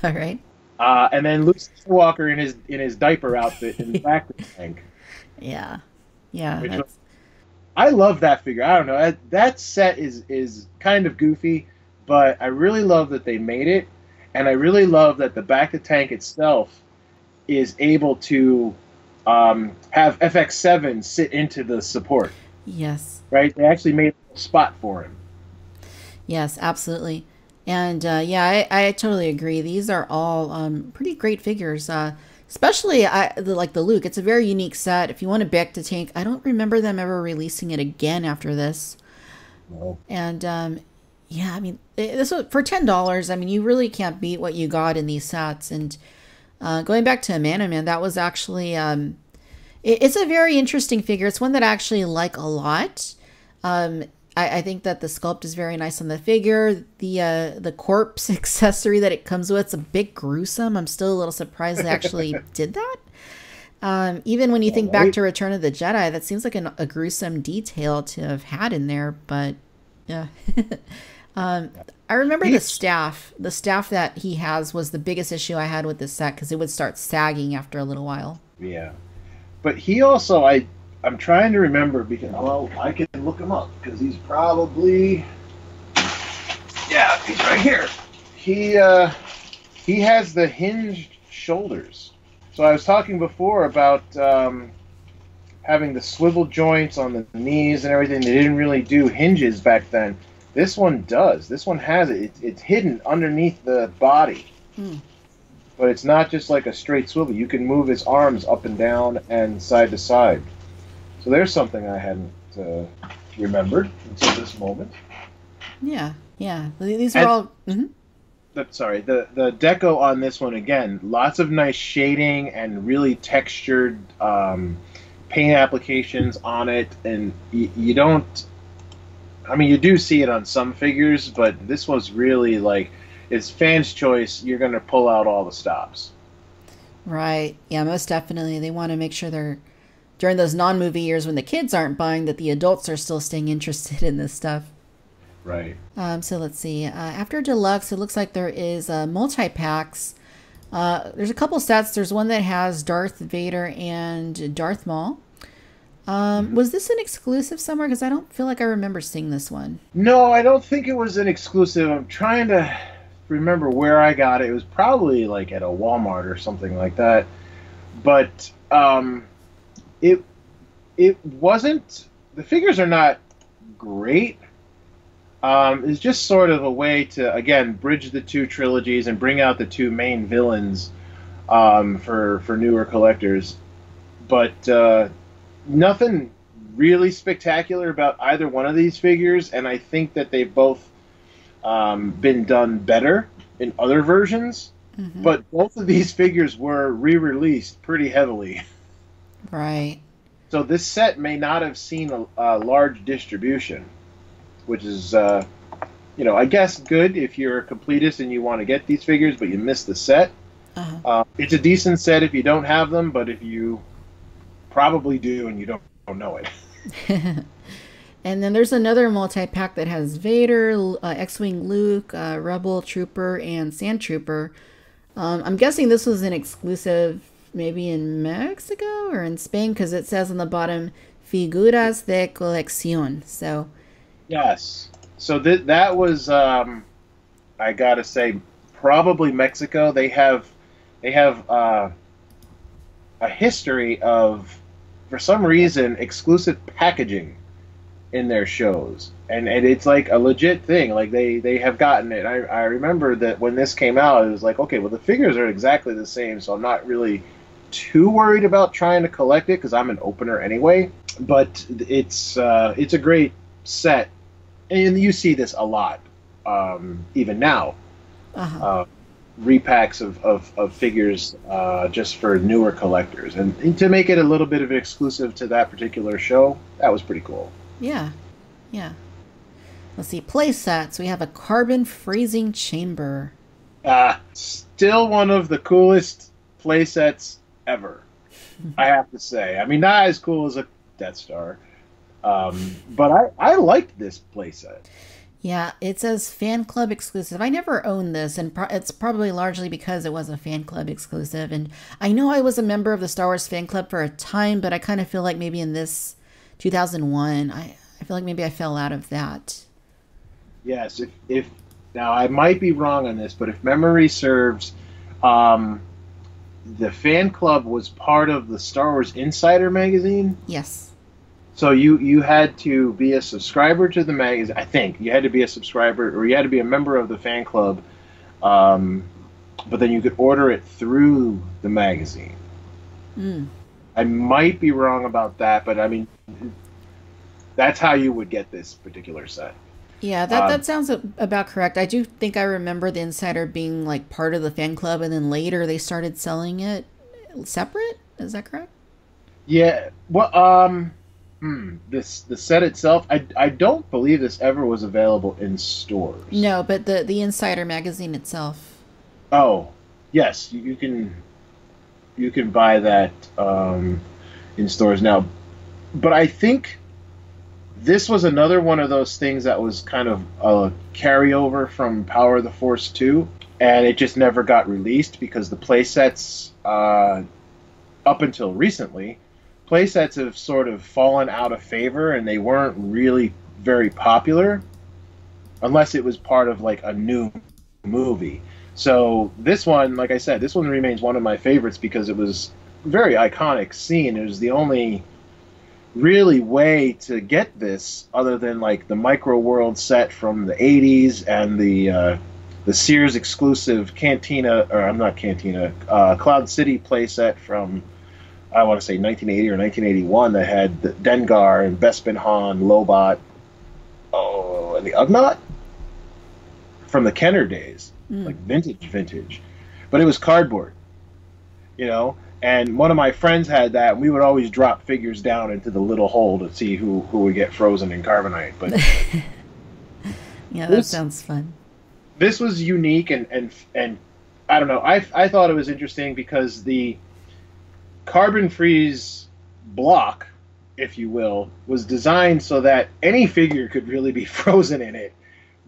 All right. And then Luke Skywalker in his diaper outfit in the back of the tank. Yeah. Yeah. I love that figure. I don't know. That set is kind of goofy, but I really love that they made it, and I really love that the back of the tank itself is able to have FX7 sit into the support. Yes. Right? They actually made a spot for him. Yes, absolutely. And I totally agree. These are all pretty great figures. Especially like the Luke. It's a very unique set. If you want a back to tank, I don't remember them ever releasing it again after this. No. And yeah, I mean, this was, for $10. I mean, you really can't beat what you got in these sets. And going back to Man, that was actually it's a very interesting figure. It's one that I actually like a lot. I think that the sculpt is very nice on the figure. The corpse accessory that it comes with, it's a bit gruesome. I'm still a little surprised they actually did that. Even when you think back to Return of the Jedi, that seems like a gruesome detail to have had in there. But yeah, I remember the staff. The staff that he has was the biggest issue I had with this set because it would start sagging after a little while. Yeah, but he also I'm trying to remember because, well, I can look him up because he's probably, yeah, he's right here. He has the hinged shoulders. So I was talking before about having the swivel joints on the knees and everything. They didn't really do hinges back then. This one does. This one has it. It's hidden underneath the body. But it's not just like a straight swivel. You can move his arms up and down and side to side. So there's something I hadn't remembered until this moment. Yeah, yeah. These are all... Sorry, the deco on this one, again, lots of nice shading and really textured paint applications on it. And you don't... I mean, you do see it on some figures, but this was really like... It's fans' choice. You're going to pull out all the stops. Right. Yeah, most definitely. They want to make sure they're... During those non-movie years when the kids aren't buying, that the adults are still staying interested in this stuff. Right. So let's see. After Deluxe, it looks like there is multi-packs. There's a couple sets. There's one that has Darth Vader and Darth Maul. Was this an exclusive somewhere? Because I don't feel like I remember seeing this one. No, I don't think it was an exclusive. I'm trying to remember where I got it. It was probably like at a Walmart or something like that. But... It wasn't... The figures are not great. It's just sort of a way to, again, bridge the two trilogies and bring out the two main villains for newer collectors. But nothing really spectacular about either one of these figures, and I think that they've both been done better in other versions. But both of these figures were re-released pretty heavily. Right. So this set may not have seen a large distribution, which is, I guess good if you're a completist and you want to get these figures, but you missed the set. It's a decent set if you don't have them, but if you probably do and you don't know it. And then there's another multi-pack that has Vader, X-Wing Luke, Rebel Trooper, and Sand Trooper. I'm guessing this was an exclusive maybe in Mexico or in Spain, because it says on the bottom, Figuras de Colección. So, yes. So that was, I gotta say, probably Mexico. They have a history of for some reason, exclusive packaging in their shows, and it's like a legit thing. Like they have gotten it. I remember that when this came out, it was like, okay, well the figures are exactly the same, so I'm not really too worried about trying to collect it because I'm an opener anyway. But it's a great set, and you see this a lot, even now. Repacks of figures just for newer collectors, and to make it a little bit of an exclusive to that particular show, that was pretty cool. Yeah, yeah. Let's see, play sets. We have a carbon freezing chamber. Still one of the coolest play sets ever, I have to say. I mean, not as cool as a Death Star, but I liked this play set. Yeah, it says fan club exclusive. I never owned this, and it's probably largely because it was a fan club exclusive. And I know I was a member of the Star Wars fan club for a time, but I kind of feel like maybe in this 2001, I feel like maybe I fell out of that. Yes, if now I might be wrong on this, but if memory serves, the fan club was part of the Star Wars Insider magazine. Yes. So you had to be a subscriber to the magazine. I think you had to be a subscriber, or you had to be a member of the fan club. But then you could order it through the magazine. I might be wrong about that, but I mean, that's how you would get this particular set. Yeah, that sounds about correct. I do think I remember the Insider being like part of the fan club, and then later they started selling it separate. Is that correct? Yeah. Well, the set itself, I don't believe this ever was available in stores. No, but the Insider magazine itself. Oh, yes, you can buy that in stores now. But I think this was another one of those things that was kind of a carryover from Power of the Force 2, and it just never got released because the playsets, up until recently, playsets have sort of fallen out of favor, and they weren't really very popular unless it was part of like a new movie. So this one, like I said, this one remains one of my favorites because it was a very iconic scene. It was the only really way to get this other than like the Micro World set from the 80s and the Sears exclusive Cloud City playset from, I want to say 1980 or 1981, that had the Dengar and Bespin Han, Lobot, and the Ugnaught from the Kenner days, like vintage. But it was cardboard, and one of my friends had that, and we would always drop figures down into the little hole to see who would get frozen in carbonite. But yeah, that sounds fun. This was unique, and I don't know, I thought it was interesting because the carbon freeze block, if you will, was designed so that any figure could really be frozen in it,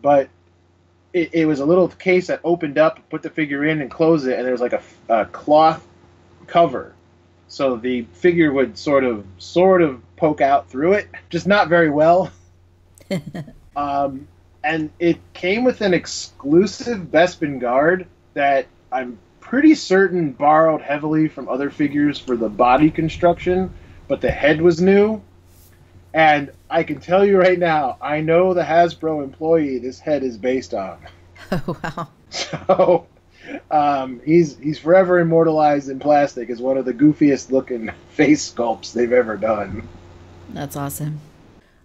but it was a little case that opened up, put the figure in and close it, and there was like a cloth cover, so the figure would sort of poke out through it, just not very well. And it came with an exclusive Bespin guard that I'm pretty certain borrowed heavily from other figures for the body construction, but the head was new. And I can tell you right now, I know the Hasbro employee this head is based on. Oh, wow. So he's forever immortalized in plastic as one of the goofiest looking face sculpts they've ever done. That's awesome.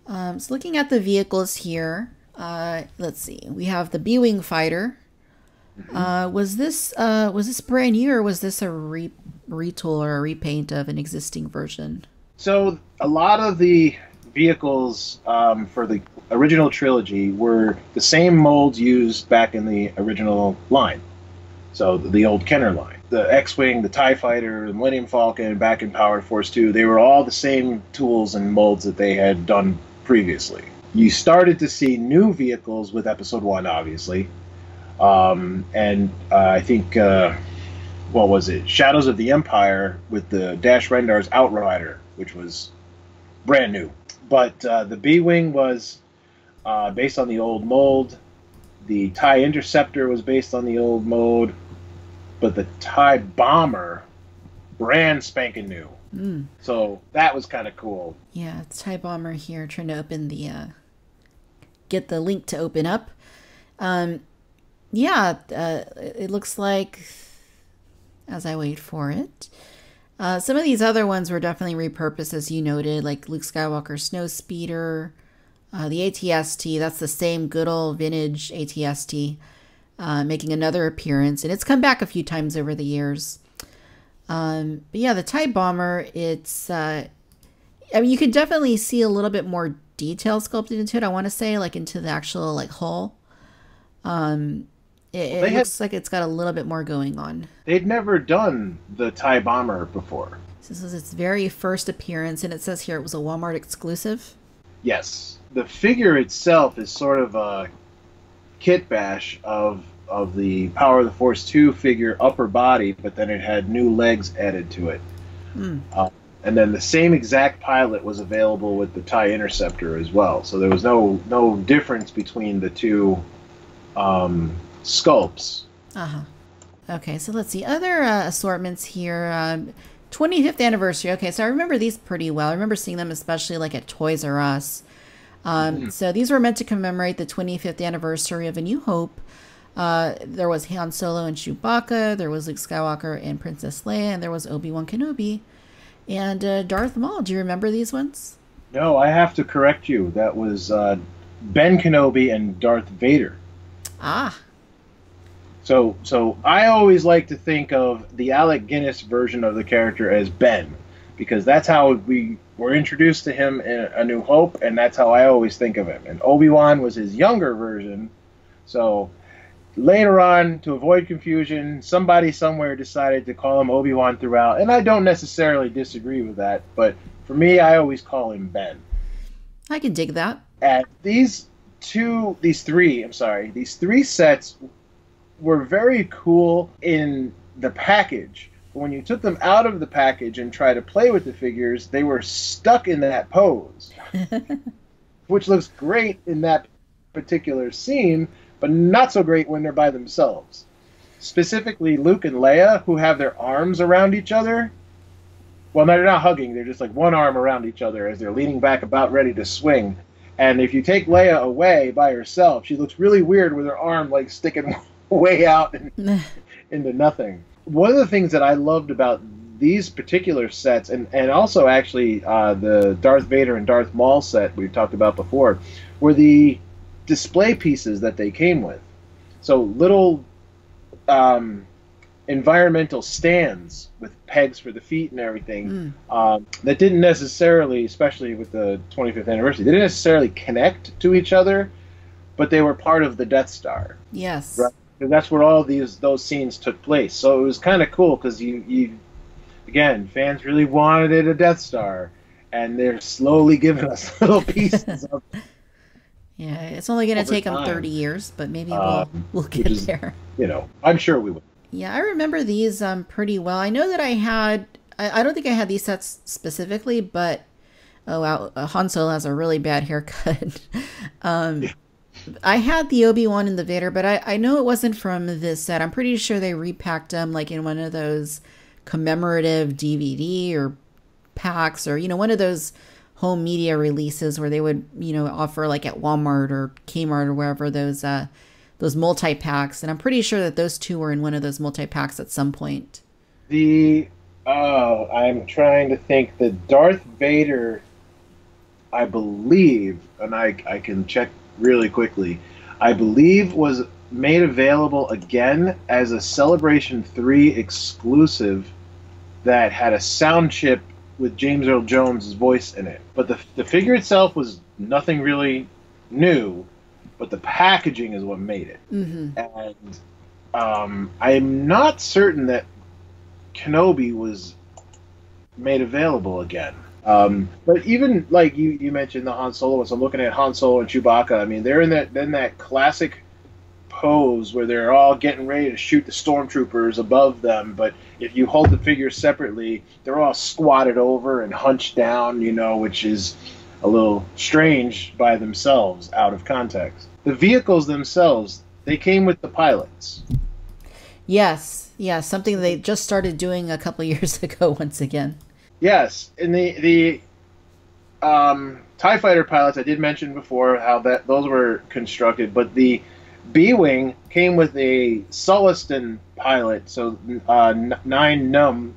So looking at the vehicles here, let's see. We have the B-Wing fighter. Was this brand new, or was this a retool or a repaint of an existing version? So a lot of the vehicles for the original trilogy were the same molds used back in the original line. So the old Kenner line. The X-Wing, the TIE Fighter, the Millennium Falcon, back in Power Force 2, they were all the same tools and molds that they had done previously. You started to see new vehicles with Episode 1, obviously. I think, what was it? Shadows of the Empire with the Dash Rendar's Outrider, which was brand new. But the B-Wing was based on the old mold. The TIE Interceptor was based on the old mold. But the TIE Bomber brand spanking new. So that was kind of cool. Yeah, it's TIE Bomber here trying to open the get the link to open up. It looks like, as I wait for it, some of these other ones were definitely repurposed, as you noted, like Luke Skywalker Snowspeeder, the ATST. That's the same good old vintage ATST, making another appearance, and it's come back a few times over the years. But yeah, the TIE Bomber, it's, I mean, you can definitely see a little bit more detail sculpted into it, I want to say, like into the actual, like, hull. It looks like it's got a little bit more going on. They'd never done the TIE Bomber before. This is its very first appearance, and it says here it was a Walmart exclusive. Yes. The figure itself is sort of a kit bash of the Power of the Force 2 figure upper body, but then it had new legs added to it. And then the same exact pilot was available with the TIE Interceptor as well. So there was no difference between the two sculpts. Okay, so let's see. Other assortments here. 25th anniversary. Okay, so I remember these pretty well. I remember seeing them especially like at Toys R Us. So these were meant to commemorate the 25th anniversary of A New Hope. There was Han Solo and Chewbacca, there was Luke Skywalker and Princess Leia, and there was Obi-Wan Kenobi and Darth Maul. Do you remember these ones? No, I have to correct you. That was Ben Kenobi and Darth Vader. So I always like to think of the Alec Guinness version of the character as Ben, because that's how we were introduced to him in A New Hope, and that's how I always think of him. And Obi-Wan was his younger version, so later on, to avoid confusion, somebody somewhere decided to call him Obi-Wan throughout, and I don't necessarily disagree with that, but for me, I always call him Ben. I can dig that. And these three sets were very cool in the package. But when you took them out of the package and tried to play with the figures, they were stuck in that pose, which looks great in that particular scene, but not so great when they're by themselves. Specifically, Luke and Leia, who have their arms around each other. Well, they're not hugging, they're just like one arm around each other as they're leaning back about ready to swing. And if you take Leia away by herself, she looks really weird with her arm like sticking way out into nothing. One of the things that I loved about these particular sets, and also actually the Darth Vader and Darth Maul set we've talked about before, were the display pieces that they came with. So little environmental stands with pegs for the feet and everything that didn't necessarily, especially with the 25th anniversary, they didn't necessarily connect to each other, but they were part of the Death Star. Yes. Right? And that's where all those scenes took place. So it was kind of cool because you again, fans really wanted a Death Star, and they're slowly giving us little pieces of it. Yeah, it's only going to take them 30 years, but maybe we'll get there. I'm sure we will. Yeah, I remember these pretty well. I know that I don't think I had these sets specifically, but oh wow, Han Solo has a really bad haircut. I had the Obi-Wan and the Vader, but I know it wasn't from this set. I'm pretty sure they repacked them like in one of those commemorative DVD or packs, or one of those home media releases where they would offer like at Walmart or Kmart or wherever those multi-packs, and I'm pretty sure that those two were in one of those multi-packs at some point. I'm trying to think. The Darth Vader, I believe, and I can check really quickly, I believe was made available again as a Celebration 3 exclusive that had a sound chip with James Earl Jones' voice in it. But the figure itself was nothing really new, but the packaging is what made it. And I'm not certain that Kenobi was made available again. But even like you mentioned the Han Solo ones, I'm looking at Han Solo and Chewbacca. I mean, they're in that classic pose where they're all getting ready to shoot the stormtroopers above them, but if you hold the figures separately, they're all squatted over and hunched down, which is a little strange by themselves out of context. The vehicles themselves, they came with the pilots. Yes, yeah, something they just started doing a couple years ago once again. Yes, and the TIE fighter pilots I did mention before how that those were constructed, but the B-wing came with a Sullustan pilot, so Nine Num,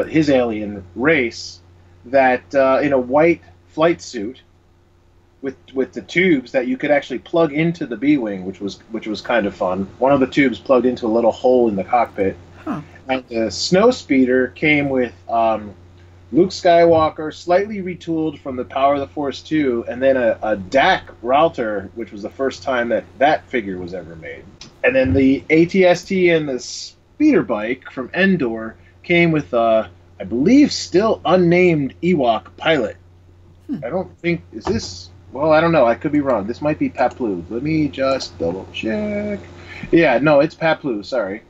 his alien race, that in a white flight suit with the tubes that you could actually plug into the B-wing, which was kind of fun. One of the tubes plugged into a little hole in the cockpit. Huh. And the Snowspeeder came with Luke Skywalker, slightly retooled from the Power of the Force 2, and then a DAC router, which was the first time that figure was ever made. And then the ATST and the speeder bike from Endor came with, I believe, still unnamed Ewok pilot. I don't think, is this, well, I don't know, I could be wrong. This might be Paplu. Let me just double check. Yeah, no, it's Paplu, sorry.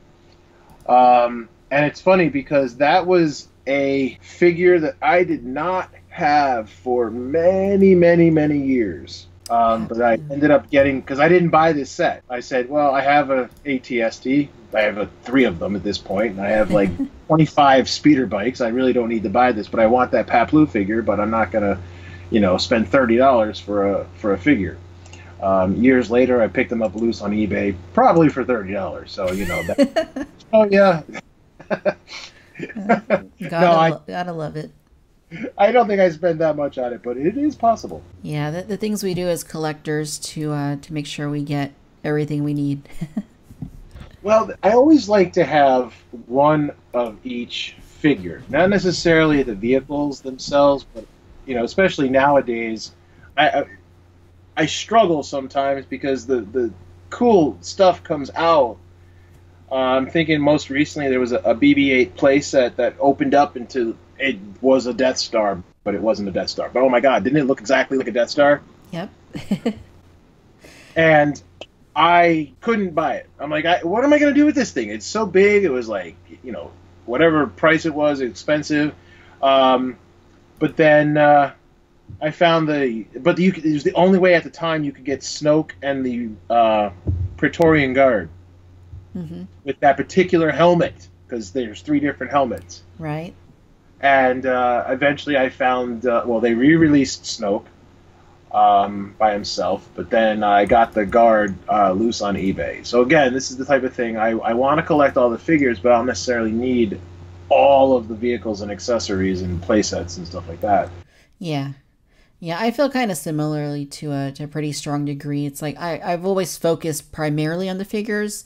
And it's funny because that was a figure that I did not have for many, many, many years. But I ended up getting, because I didn't buy this set. I said, well, I have a ATST. I have 3 of them at this point. And I have like 25 speeder bikes. I really don't need to buy this, but I want that Paplu figure, but I'm not going to, spend $30 for a figure. Years later, I picked them up loose on eBay, probably for $30. So, that, oh, yeah. Gotta love it. I don't think I spend that much on it, but it is possible. Yeah, the things we do as collectors to make sure we get everything we need. Well, I always like to have one of each figure, not necessarily the vehicles themselves, but especially nowadays, I struggle sometimes because the cool stuff comes out. I'm thinking most recently there was a BB-8 playset that opened up into, it was a Death Star, but it wasn't a Death Star. But oh my god, didn't it look exactly like a Death Star? Yep. And I couldn't buy it. I'm like, what am I going to do with this thing? It's so big. It was like, whatever price it was, expensive. But then I found it was the only way at the time you could get Snoke and the Praetorian Guard. Mm-hmm. With that particular helmet, because there's 3 different helmets. Right. And eventually I found, they re-released Snoke by himself, but then I got the guard loose on eBay. So again, this is the type of thing, I want to collect all the figures, but I don't necessarily need all of the vehicles and accessories and playsets and stuff like that. Yeah. Yeah, I feel kind of similarly to a pretty strong degree. It's like I've always focused primarily on the figures.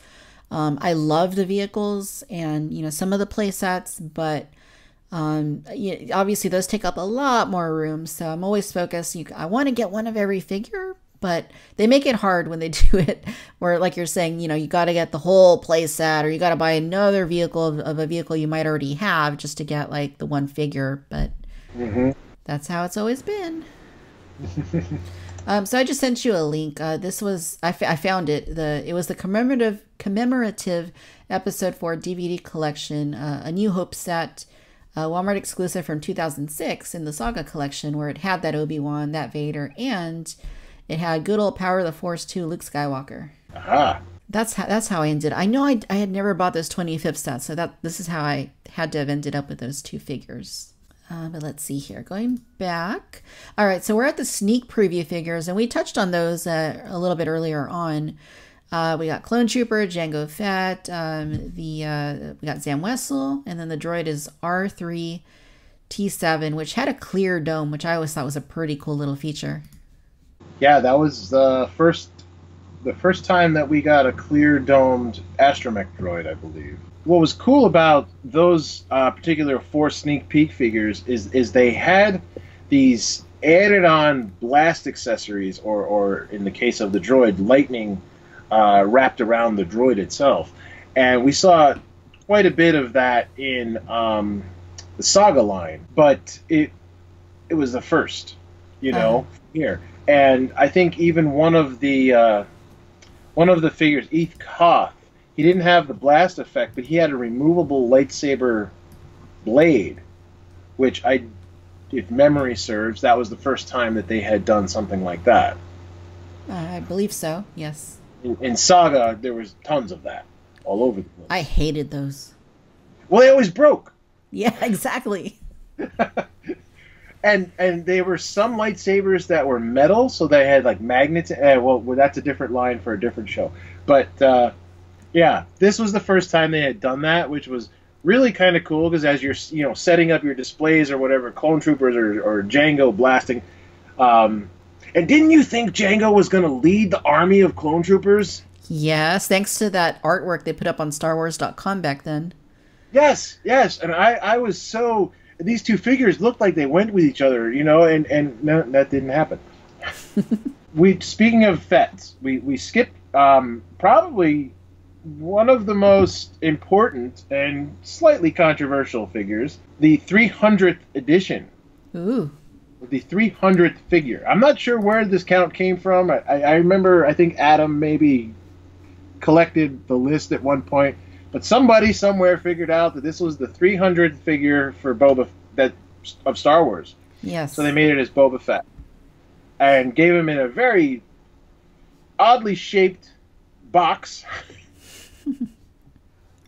I love the vehicles and, some of the play sets, but obviously those take up a lot more room. So I'm always focused. I want to get one of every figure, but they make it hard when they do it where, like you're saying, you got to get the whole play set, or you got to buy another vehicle of a vehicle you might already have just to get like the one figure. But that's how it's always been. So I just sent you a link. This was I found it. It was the commemorative episode 4 DVD collection, A New Hope set, Walmart exclusive from 2006 in the Saga collection, where it had that Obi-Wan, that Vader, and it had good old Power of the Force 2 Luke Skywalker. Aha. That's how I ended. I know I had never bought those 25th sets, so this is how I had to have ended up with those 2 figures. But let's see here. Going back. All right, so we're at the sneak preview figures, and we touched on those a little bit earlier on. We got Clone Trooper, Jango Fett, we got Zam Wessel, and then the droid is R3-T7, which had a clear dome, which I always thought was a pretty cool little feature. Yeah, that was the first time that we got a clear domed astromech droid, I believe. What was cool about those particular 4 sneak peek figures is they had these added on blast accessories, or in the case of the droid, lightning wrapped around the droid itself. And we saw quite a bit of that in the Saga line, but it was the first, here. And I think even one of the figures, Eth Koth, he didn't have the blast effect, but he had a removable lightsaber blade, which if memory serves, that was the first time that they had done something like that. I believe so, yes. In Saga, there was tons of that. A all over the place. I hated those. Well, they always broke. Yeah, exactly. And they were some lightsabers that were metal, so they had like magnets. Well, that's a different line for a different show. But yeah, this was the first time they had done that, which was really kind of cool because as you're setting up your displays or whatever, clone troopers or Jango blasting. And didn't you think Jango was going to lead the army of clone troopers? Yes, thanks to that artwork they put up on StarWars.com back then. Yes, and I was so... These two figures looked like they went with each other, and no, that didn't happen. Speaking of Fets, we skipped probably one of the most important and slightly controversial figures, the 300th edition. Ooh. The 300th figure. I'm not sure where this count came from. I remember, I think Adam maybe collected the list at one point. But somebody somewhere figured out that this was the 300th figure for Boba Fett of Star Wars. Yes. So they made it as Boba Fett. And gave him in a very oddly shaped box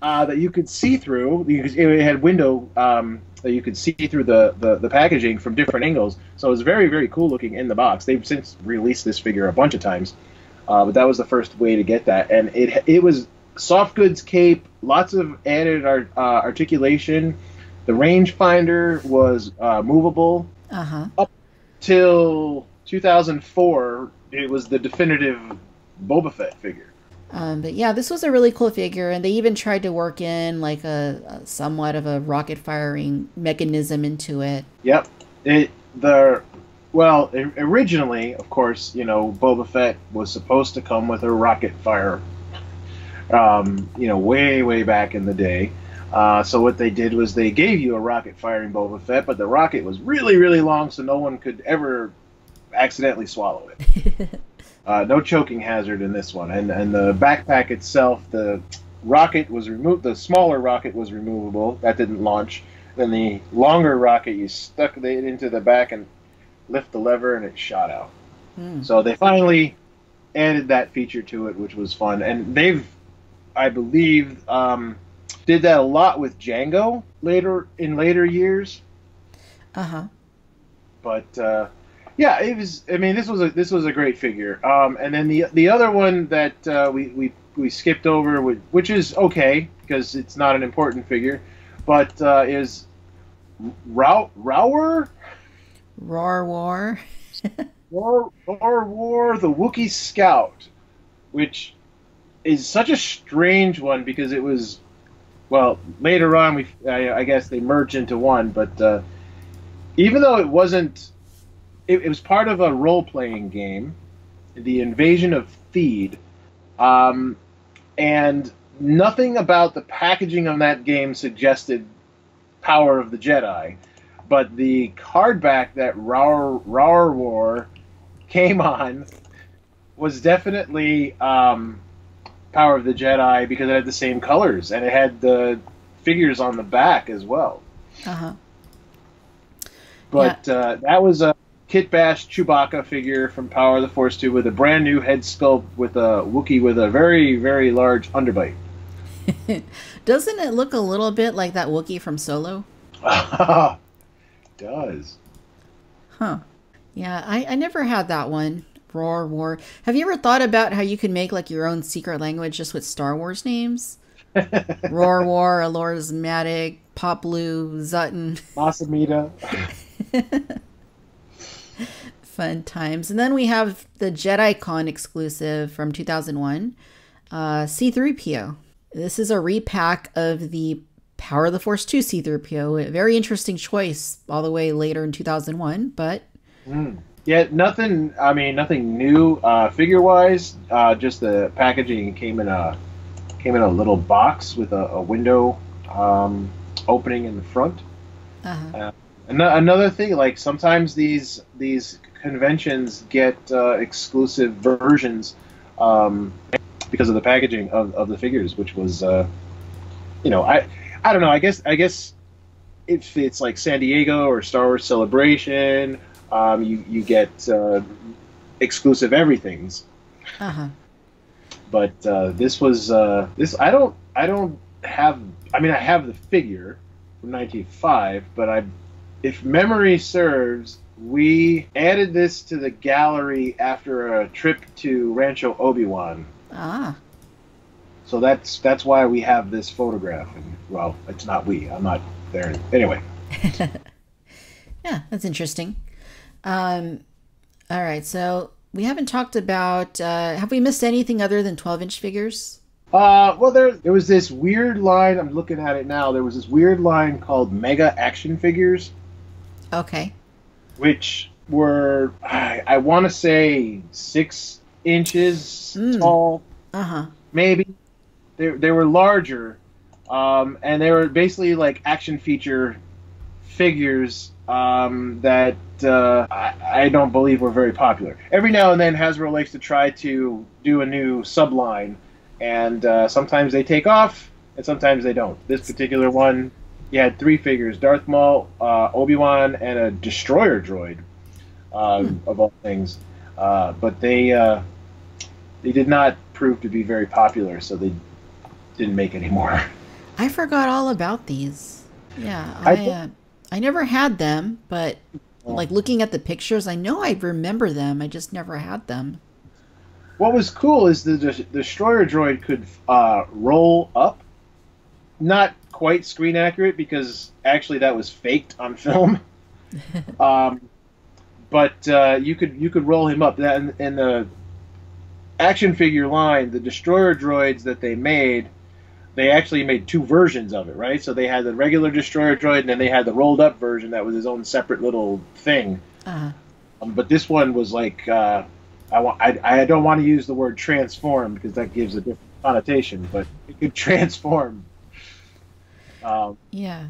that you could see through. It had window that you could see through the packaging from different angles. So it was very, very cool looking in the box. They've since released this figure a bunch of times. But that was the first way to get that. And it was... soft goods cape, lots of added articulation. The rangefinder was movable. Up till 2004, it was the definitive Boba Fett figure. But yeah, this was a really cool figure, and they even tried to work in like a somewhat of a rocket firing mechanism into it. Yep. Originally, of course, Boba Fett was supposed to come with a rocket fire. Way back in the day. So what they did was they gave you a rocket firing Boba Fett, but the rocket was really, really long, so no one could ever accidentally swallow it. No choking hazard in this one. And the backpack itself, the rocket was removed. The smaller rocket was removable. That didn't launch. Then the longer rocket, you stuck it into the back and lift the lever, and it shot out. So they finally added that feature to it, which was fun. And they've, I believe, did that a lot with Jango in later years. But yeah, it was. I mean, this was a great figure. And then the other one that we skipped over, which is okay because it's not an important figure, but is Roar War. Roar, the Wookiee Scout, which is such a strange one because it was, well, later on I guess they merged into one, but even though it wasn't, it was part of a role-playing game, the Invasion of Theed, and nothing about the packaging of that game suggested Power of the Jedi, but the card back that Roar War came on was definitely Power of the Jedi because it had the same colors and it had the figures on the back as well. But that was a Kit Bash Chewbacca figure from Power of the Force 2 with a brand new head sculpt with a Wookiee with a very, very large underbite. Doesn't it look a little bit like that Wookiee from Solo? It does. Huh. Yeah, I never had that one. Roar War. Have you ever thought about how you could make like your own secret language just with Star Wars names? Roar War, Alorzmatic, Poplu, Sutton. Masamita. Fun times. And then we have the JediCon exclusive from 2001, C-3PO. This is a repack of the Power of the Force 2 C-3PO. A very interesting choice all the way later in 2001, but... Yeah, nothing new figure-wise. Just the packaging came in a little box with a window opening in the front. Another thing, like sometimes these conventions get exclusive versions because of the packaging of the figures, which was I don't know. I guess if it's like San Diego or Star Wars Celebration, you get exclusive everythings. But this was this. I I don't have. I mean, I have the figure from 1905, but if memory serves, we added this to the gallery after a trip to Rancho Obi-Wan. Ah. So that's why we have this photograph. And, well, it's not we. I'm not there. Anyway. Yeah, that's interesting. All right, so we haven't talked about... have we missed anything other than 12-inch figures? Well, there was this weird line. I'm looking at it now. There was this weird line called Mega Action Figures. Okay. Which were, I want to say, 6 inches tall. Uh-huh. Maybe. They were larger. And they were basically like action feature figures that I don't believe were very popular. Every now and then Hasbro likes to try to do a new subline. And sometimes they take off, and sometimes they don't. This particular one, you had 3 figures: Darth Maul, Obi-Wan, and a destroyer droid, of all things. But they did not prove to be very popular, so they didn't make any more. I forgot all about these. Yeah, I never had them, but like looking at the pictures, I know I remember them. I just never had them. What was cool is the destroyer droid could roll up. Not quite screen accurate because actually that was faked on film. But you could roll him up. That in the action figure line, the destroyer droids that they actually made 2 versions of it, right? So they had the regular destroyer droid, and then they had the rolled up version that was his own separate little thing. But this one was like. I don't want to use the word transform because that gives a different connotation, but it could transform. Yeah.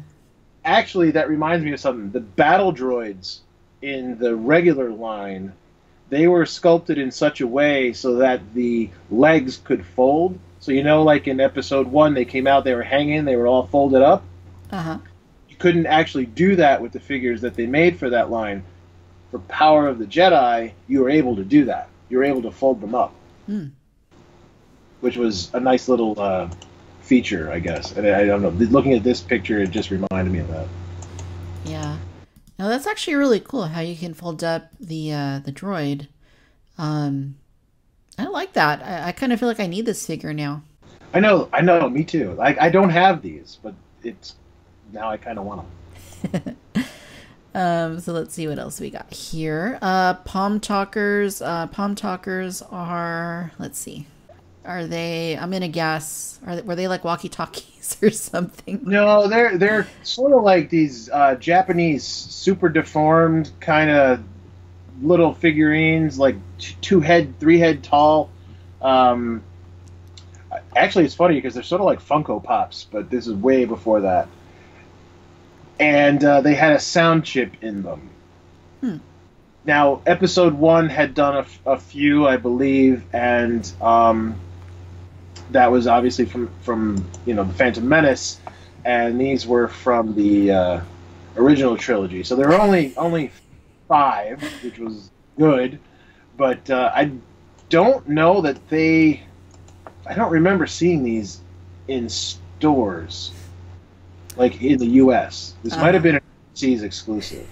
Actually, that reminds me of something. The battle droids in the regular line, they were sculpted in such a way so that the legs could fold. So, like in episode 1, they came out, they were hanging, they were all folded up. Uh-huh. You couldn't actually do that with the figures that they made for that line. For Power of the Jedi, you were able to do that. You were able to fold them up, which was a nice little feature, I guess. And I don't know. Looking at this picture, it just reminded me of that. Yeah. Now that's actually really cool how you can fold up the droid. I like that. I kind of feel like I need this figure now. I know. Me too. I don't have these, but now I kind of want them. So let's see what else we got here. Palm Talkers. Palm Talkers are, let's see. Are they, I'm going to guess, were they like walkie-talkies or something? No, they're sort of like these Japanese super deformed kind of little figurines, like 2-head, 3-head tall. Actually, it's funny because they're sort of like Funko Pops, but this is way before that. And they had a sound chip in them. Now, episode 1 had done a few, I believe, and that was obviously from the Phantom Menace, and these were from the original trilogy. So there were only 5, which was good, but I don't know that I don't remember seeing these in stores. Like in the U.S. This might have been an overseas exclusive.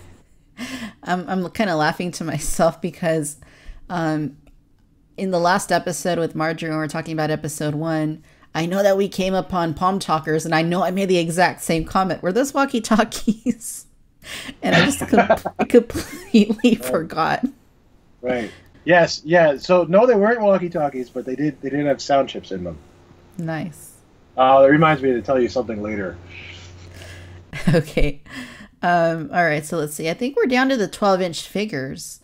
I'm kind of laughing to myself because in the last episode with Marjorie, when we were talking about episode 1, I know that we came upon Palm Talkers, and I know I made the exact same comment. Were those walkie-talkies? And I just completely forgot. Right. Yes. Yeah. So no, they weren't walkie-talkies, but they did have sound chips in them. Nice. That reminds me to tell you something later. Okay. All right. So let's see. I think we're down to the 12-inch figures.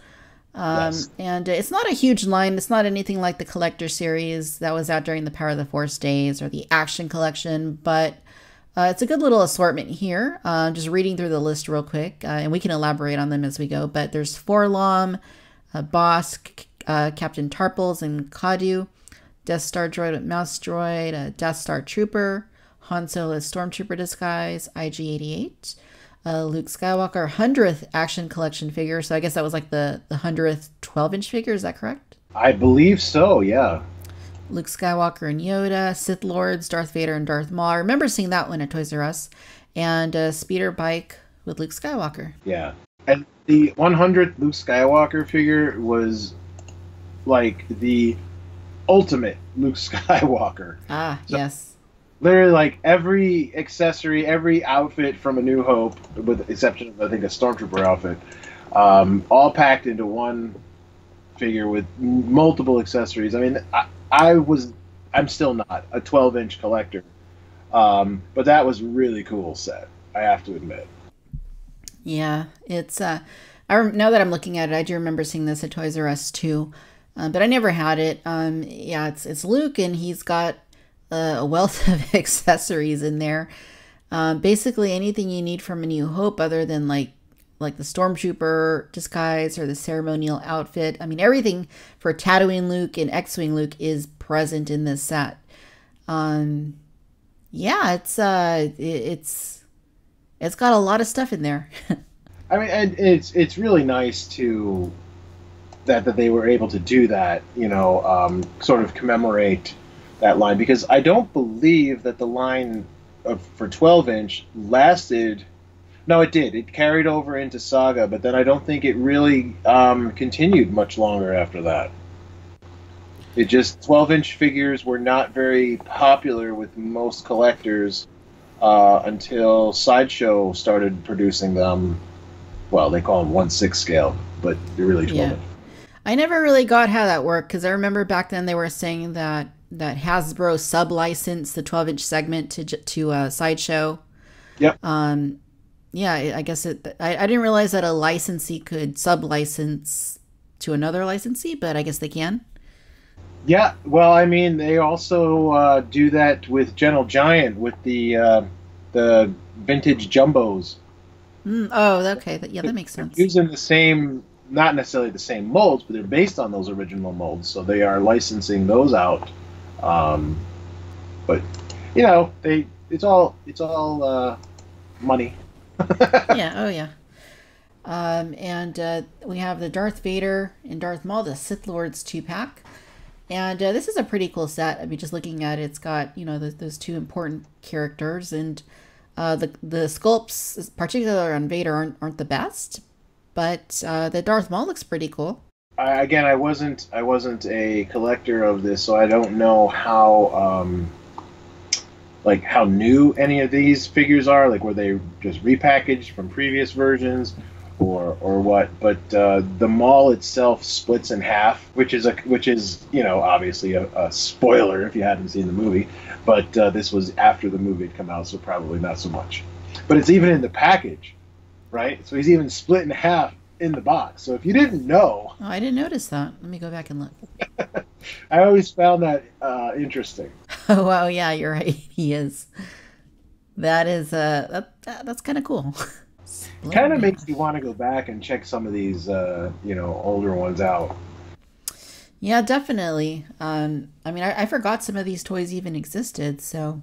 Yes. And it's not a huge line. It's not anything like the collector series that was out during the Power of the Force days or the Action Collection, but it's a good little assortment here. Just reading through the list real quick, and we can elaborate on them as we go. But there's Forlom, Bosk, Captain Tarples and Kadu, Death Star droid with mouse droid, Death Star Trooper, Han Solo Stormtrooper disguise, IG-88, Luke Skywalker 100th Action Collection figure. So I guess that was like the 100th 12-inch figure. Is that correct? I believe so, yeah. Luke Skywalker and Yoda, Sith Lords, Darth Vader and Darth Maul. I remember seeing that one at Toys R Us. And a speeder bike with Luke Skywalker. Yeah. And the 100th Luke Skywalker figure was like the ultimate Luke Skywalker. Ah, so yes. Literally, like, every accessory, every outfit from A New Hope, with the exception of, I think, a Stormtrooper outfit, all packed into one figure with multiple accessories. I mean, I'm still not a 12-inch collector, but that was a really cool set, I have to admit. Yeah, it's now that I'm looking at it, I do remember seeing this at Toys R Us too, but I never had it. Yeah, it's Luke, and he's got a wealth of accessories in there. Basically anything you need from A New Hope, other than like the Stormtrooper disguise or the ceremonial outfit. I mean, everything for Tatooine Luke and X-Wing Luke is present in this set. Yeah, it's got a lot of stuff in there. I mean, and it's really nice to that they were able to do that, you know, sort of commemorate that line, because I don't believe that the line for 12-inch lasted. No, it did. It carried over into Saga, but then I don't think it really continued much longer after that. It just 12-inch figures were not very popular with most collectors until Sideshow started producing them. Well, they call them 1/6 scale, but they're really 12 inch. I never really got how that worked, because I remember back then they were saying that Hasbro sub-licensed the 12-inch segment to Sideshow. Yep. Yeah, I guess I didn't realize that a licensee could sub-license to another licensee, but I guess they can. Yeah, well, I mean, they also do that with Gentle Giant with the vintage jumbos. Oh, okay. Yeah, that makes sense. Using the same, not necessarily the same molds, but they're based on those original molds, so they are licensing those out. But you know, it's all money. Yeah. Oh, yeah. And we have the Darth Vader and Darth Maul, the Sith Lords 2-pack. And this is a pretty cool set. I mean, just looking at it, it's got, you know, those two important characters, and the sculpts, particularly on Vader, aren't the best, but the Darth Maul looks pretty cool. I wasn't a collector of this, so I don't know how how new any of these figures are. Like, were they just repackaged from previous versions, or what? But the Maul itself splits in half, which is you know, obviously a spoiler if you haven't seen the movie. But this was after the movie had come out, so probably not so much. But it's even in the package, right? So he's even split in half in the box. So if you didn't know, oh, I didn't notice that. Let me go back and look. I always found that interesting. Oh, wow, yeah, you're right. He is. That is that's kind of cool. Kind of makes you want to go back and check some of these you know, older ones out. Yeah, definitely. I mean, I forgot some of these toys even existed, so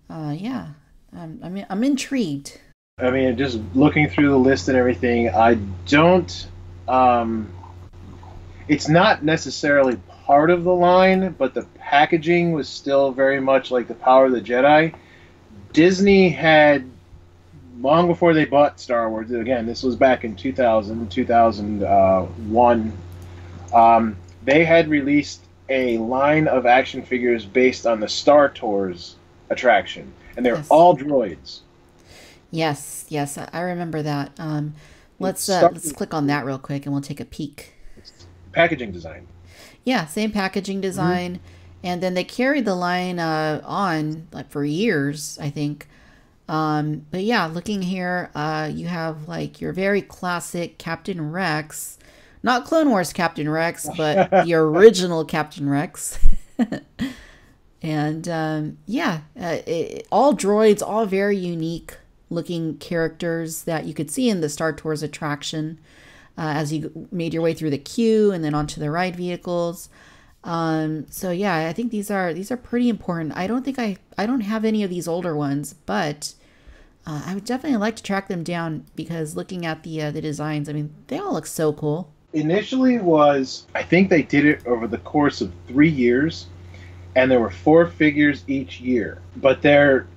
yeah. I mean, I'm intrigued. I mean, just looking through the list and everything, I don't it's not necessarily part of the line, but the packaging was still very much like the Power of the Jedi. Disney had, long before they bought Star Wars, again, this was back in 2001, they had released a line of action figures based on the Star Tours attraction, and they're all droids. Yes, I remember that. Let's click on that real quick, and we'll take a peek. Packaging design. Yeah, same packaging design, and then they carried the line on like for years, I think. But yeah, looking here, you have like your very classic Captain Rex, not Clone Wars Captain Rex, but the original Captain Rex. And yeah, all droids, all very unique looking characters that you could see in the Star Tours attraction as you made your way through the queue and then onto the ride vehicles. So yeah, I think these are pretty important. I don't have any of these older ones, but I would definitely like to track them down, because looking at the designs, I mean, they all look so cool. Initially I think they did it over the course of 3 years, and there were 4 figures each year. But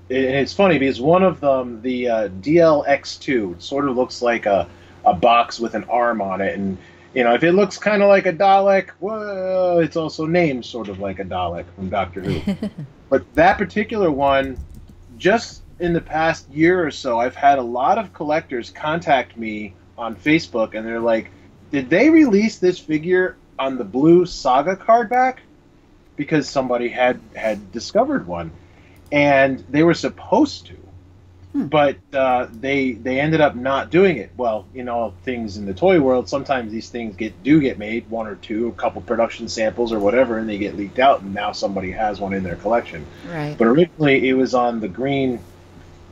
it's funny because one of them, the DLX2, sort of looks like a box with an arm on it, and if it looks kind of like a Dalek, well, it's also named sort of like a Dalek from Doctor Who. But that particular one, just in the past year or so, I've had a lot of collectors contact me on Facebook, and they're like, did they release this figure on the blue Saga card back? Because somebody had discovered one, and they were supposed to, but they ended up not doing it. Well, things in the toy world, sometimes these things do get made, one or two, a couple production samples or whatever, and they get leaked out, and now somebody has one in their collection. Right. But originally, it was on the green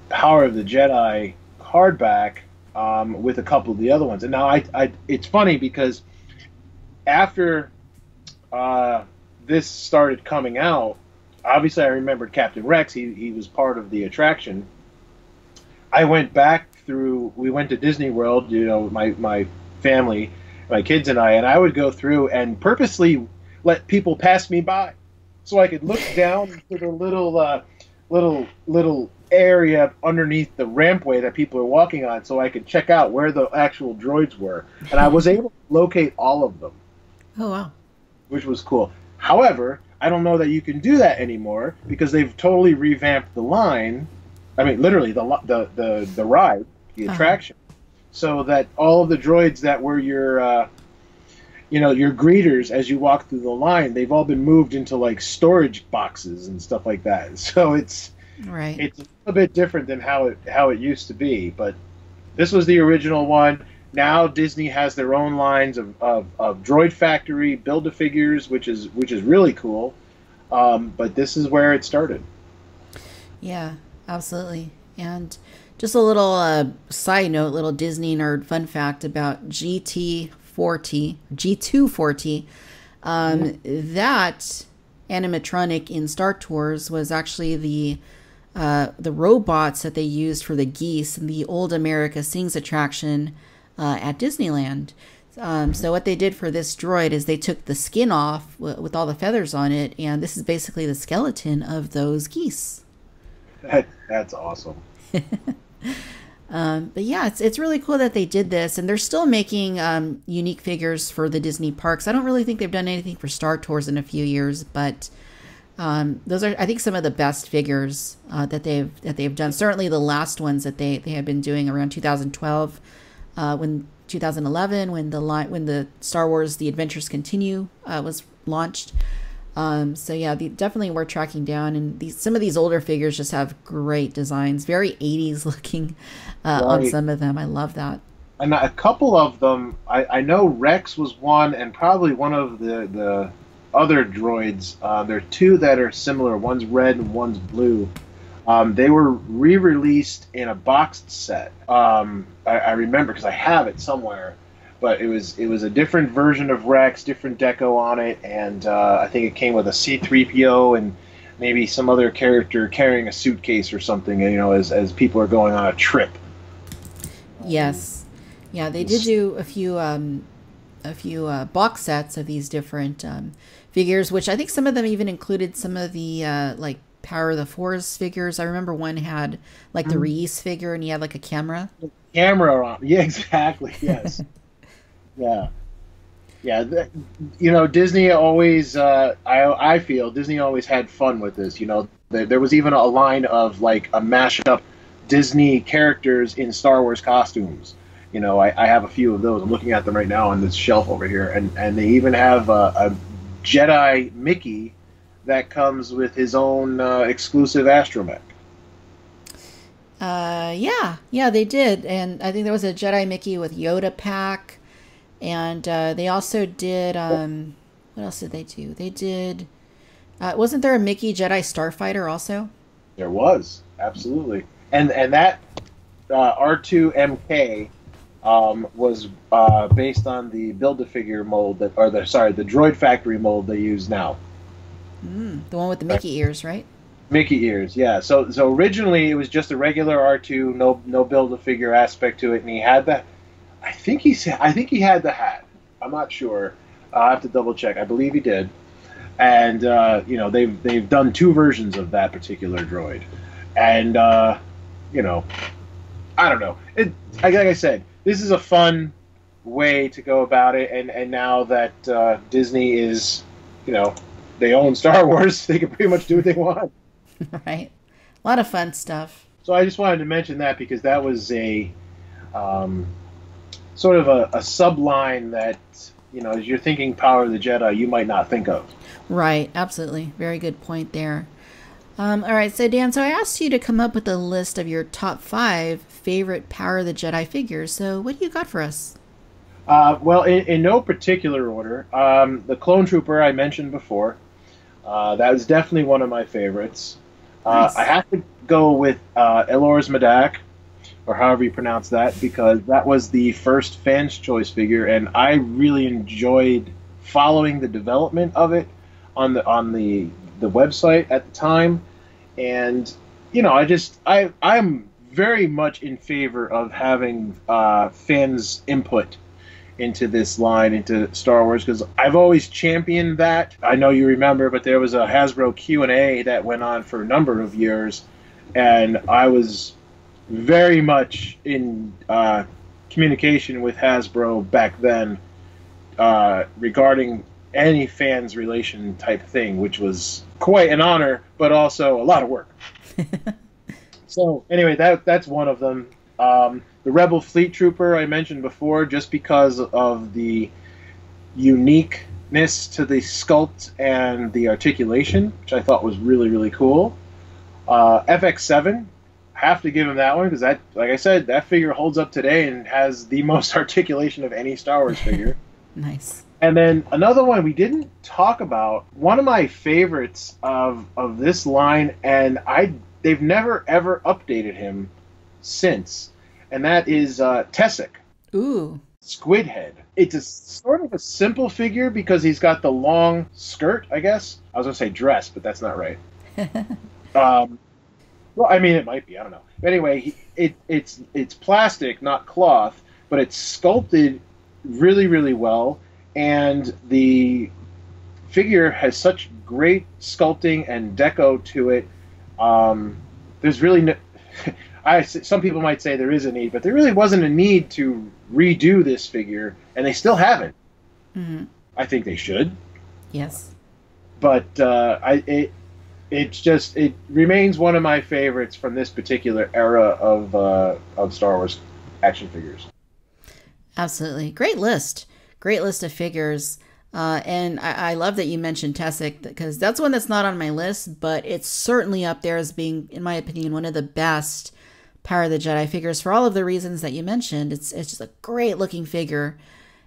Power of the Jedi hardback with a couple of the other ones. And now it's funny because after this started coming out, obviously I remembered Captain Rex. He was part of the attraction. I went back we went to Disney World, my family, my kids and I would go through and purposely let people pass me by so I could look down to the little area underneath the rampway that people are walking on so I could check out where the actual droids were. And I was able to locate all of them. Oh, wow. Which was cool. However, I don't know that you can do that anymore because they've totally revamped the line. I mean, literally the ride, the attraction, so that all of the droids that were your greeters as you walk through the line, they've all been moved into like storage boxes and stuff like that. So it's a little bit different than how it used to be. But this was the original one. Now Disney has their own lines of Droid Factory Build-A-Figures, which is really cool. But this is where it started. Yeah. Absolutely. And just a little side note, little Disney nerd fun fact about G240. That animatronic in Star Tours was actually the robots that they used for the geese in the Old America Sings attraction at Disneyland. So what they did for this droid is they took the skin off with all the feathers on it, and this is basically the skeleton of those geese. That's awesome. But yeah, it's really cool that they did this, and they're still making unique figures for the Disney parks. I don't really think they've done anything for Star Tours in a few years, but those are, I think, some of the best figures that they've done. Certainly the last ones that they have been doing around 2012, 2011 when the Star Wars The Adventures Continue was launched. So yeah, definitely worth tracking down, and some of these older figures just have great designs, very 80s looking on some of them. I love that. And a couple of them, I know Rex was one, and probably one of the other droids. There are two that are similar. One's red and one's blue. They were re-released in a boxed set. I remember because I have it somewhere. But it was a different version of Rex, different deco on it, and I think it came with a C-3PO and maybe some other character carrying a suitcase or something, as people are going on a trip. Yes, yeah, they did do a few box sets of these different figures, which I think some of them even included some of the like Power of the Force figures. I remember one had like the Reese figure, and he had like a camera. Camera on, yeah, exactly, yes. Yeah. Disney always, I feel Disney always had fun with this. There was even a line of like a mashup Disney characters in Star Wars costumes. I have a few of those. I'm looking at them right now on this shelf over here, and they even have a Jedi Mickey that comes with his own exclusive astromech. Yeah, they did, and I think there was a Jedi Mickey with Yoda pack. And they also did, what else did they do? They did, wasn't there a Mickey Jedi Starfighter also? There was, absolutely. And that R2MK was based on the Build-A-Figure mold, the Droid Factory mold they use now. The one with the Mickey ears, right? Mickey ears, yeah. So originally it was just a regular R2, no Build-A-Figure aspect to it, and he had that. I think he had the hat. I'm not sure. I'll have to double check. I believe he did. and you know, they've done two versions of that particular droid, and you know, I don't know. Like I said, this is a fun way to go about it, and now that Disney is, you know, they own Star Wars, they can pretty much do what they want. Right. A lot of fun stuff. So I just wanted to mention that because that was a sort of a subline that, you know, as you're thinking Power of the Jedi, you might not think of. Right. Absolutely. Very good point there. All right. So, Dan, so I asked you to come up with a list of your top 5 favorite Power of the Jedi figures. So what do you got for us? Well, in no particular order. The Clone Trooper I mentioned before. That was definitely one of my favorites. Nice. I have to go with Elor's Medak, or however you pronounce that, because that was the first Fan's Choice figure, and I really enjoyed following the development of it on the website at the time. And you know, I'm very much in favor of having fans' input into this line, into Star Wars, because I've always championed that. I know you remember, but there was a Hasbro Q&A that went on for a number of years, and I was very much in communication with Hasbro back then regarding any fans relation type thing, which was quite an honor, but also a lot of work. So anyway, that's one of them. The Rebel Fleet Trooper I mentioned before, just because of the uniqueness to the sculpt and the articulation, which I thought was really, really cool. FX7, have to give him that one, because that, like I said, that figure holds up today and has the most articulation of any Star Wars figure. Nice. And then another one we didn't talk about, one of my favorites of this line, and they've never ever updated him since, and that is Tessic. Ooh. Squid Head. It's a sort of a simple figure because he's got the long skirt, I guess. I was going to say dress, but that's not right. Well, I mean, it might be. I don't know. But anyway, it's plastic, not cloth, but it's sculpted really, really well, and the figure has such great sculpting and deco to it. There's really no... some people might say there is a need, but there really wasn't a need to redo this figure, and they still haven't. Mm-hmm. I think they should. Yes. But it remains one of my favorites from this particular era of Star Wars action figures. Absolutely. Great list. Great list of figures. And I love that you mentioned Tessic, because that's one that's not on my list, but it's certainly up there as being, in my opinion, one of the best Power of the Jedi figures for all of the reasons that you mentioned. It's just a great looking figure,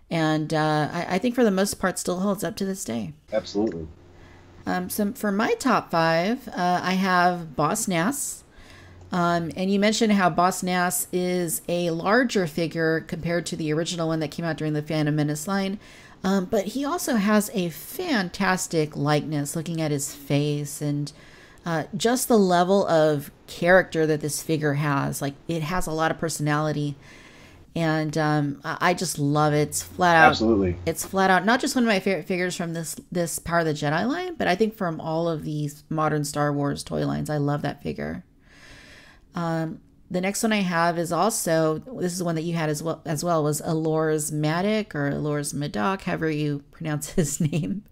and I think for the most part still holds up to this day. Absolutely. So for my top 5, I have Boss Nass. And you mentioned how Boss Nass is a larger figure compared to the original one that came out during the Phantom Menace line. But he also has a fantastic likeness, looking at his face and just the level of character that this figure has. Like, it has a lot of personality, and I just love it. It's flat out. Absolutely. It's flat out not just one of my favorite figures from this Power of the Jedi line, but I think from all of these modern Star Wars toy lines. I love that figure. The next one I have is also, this is one that you had as well, was Elor's Madak, or Elor's Medak, however you pronounce his name.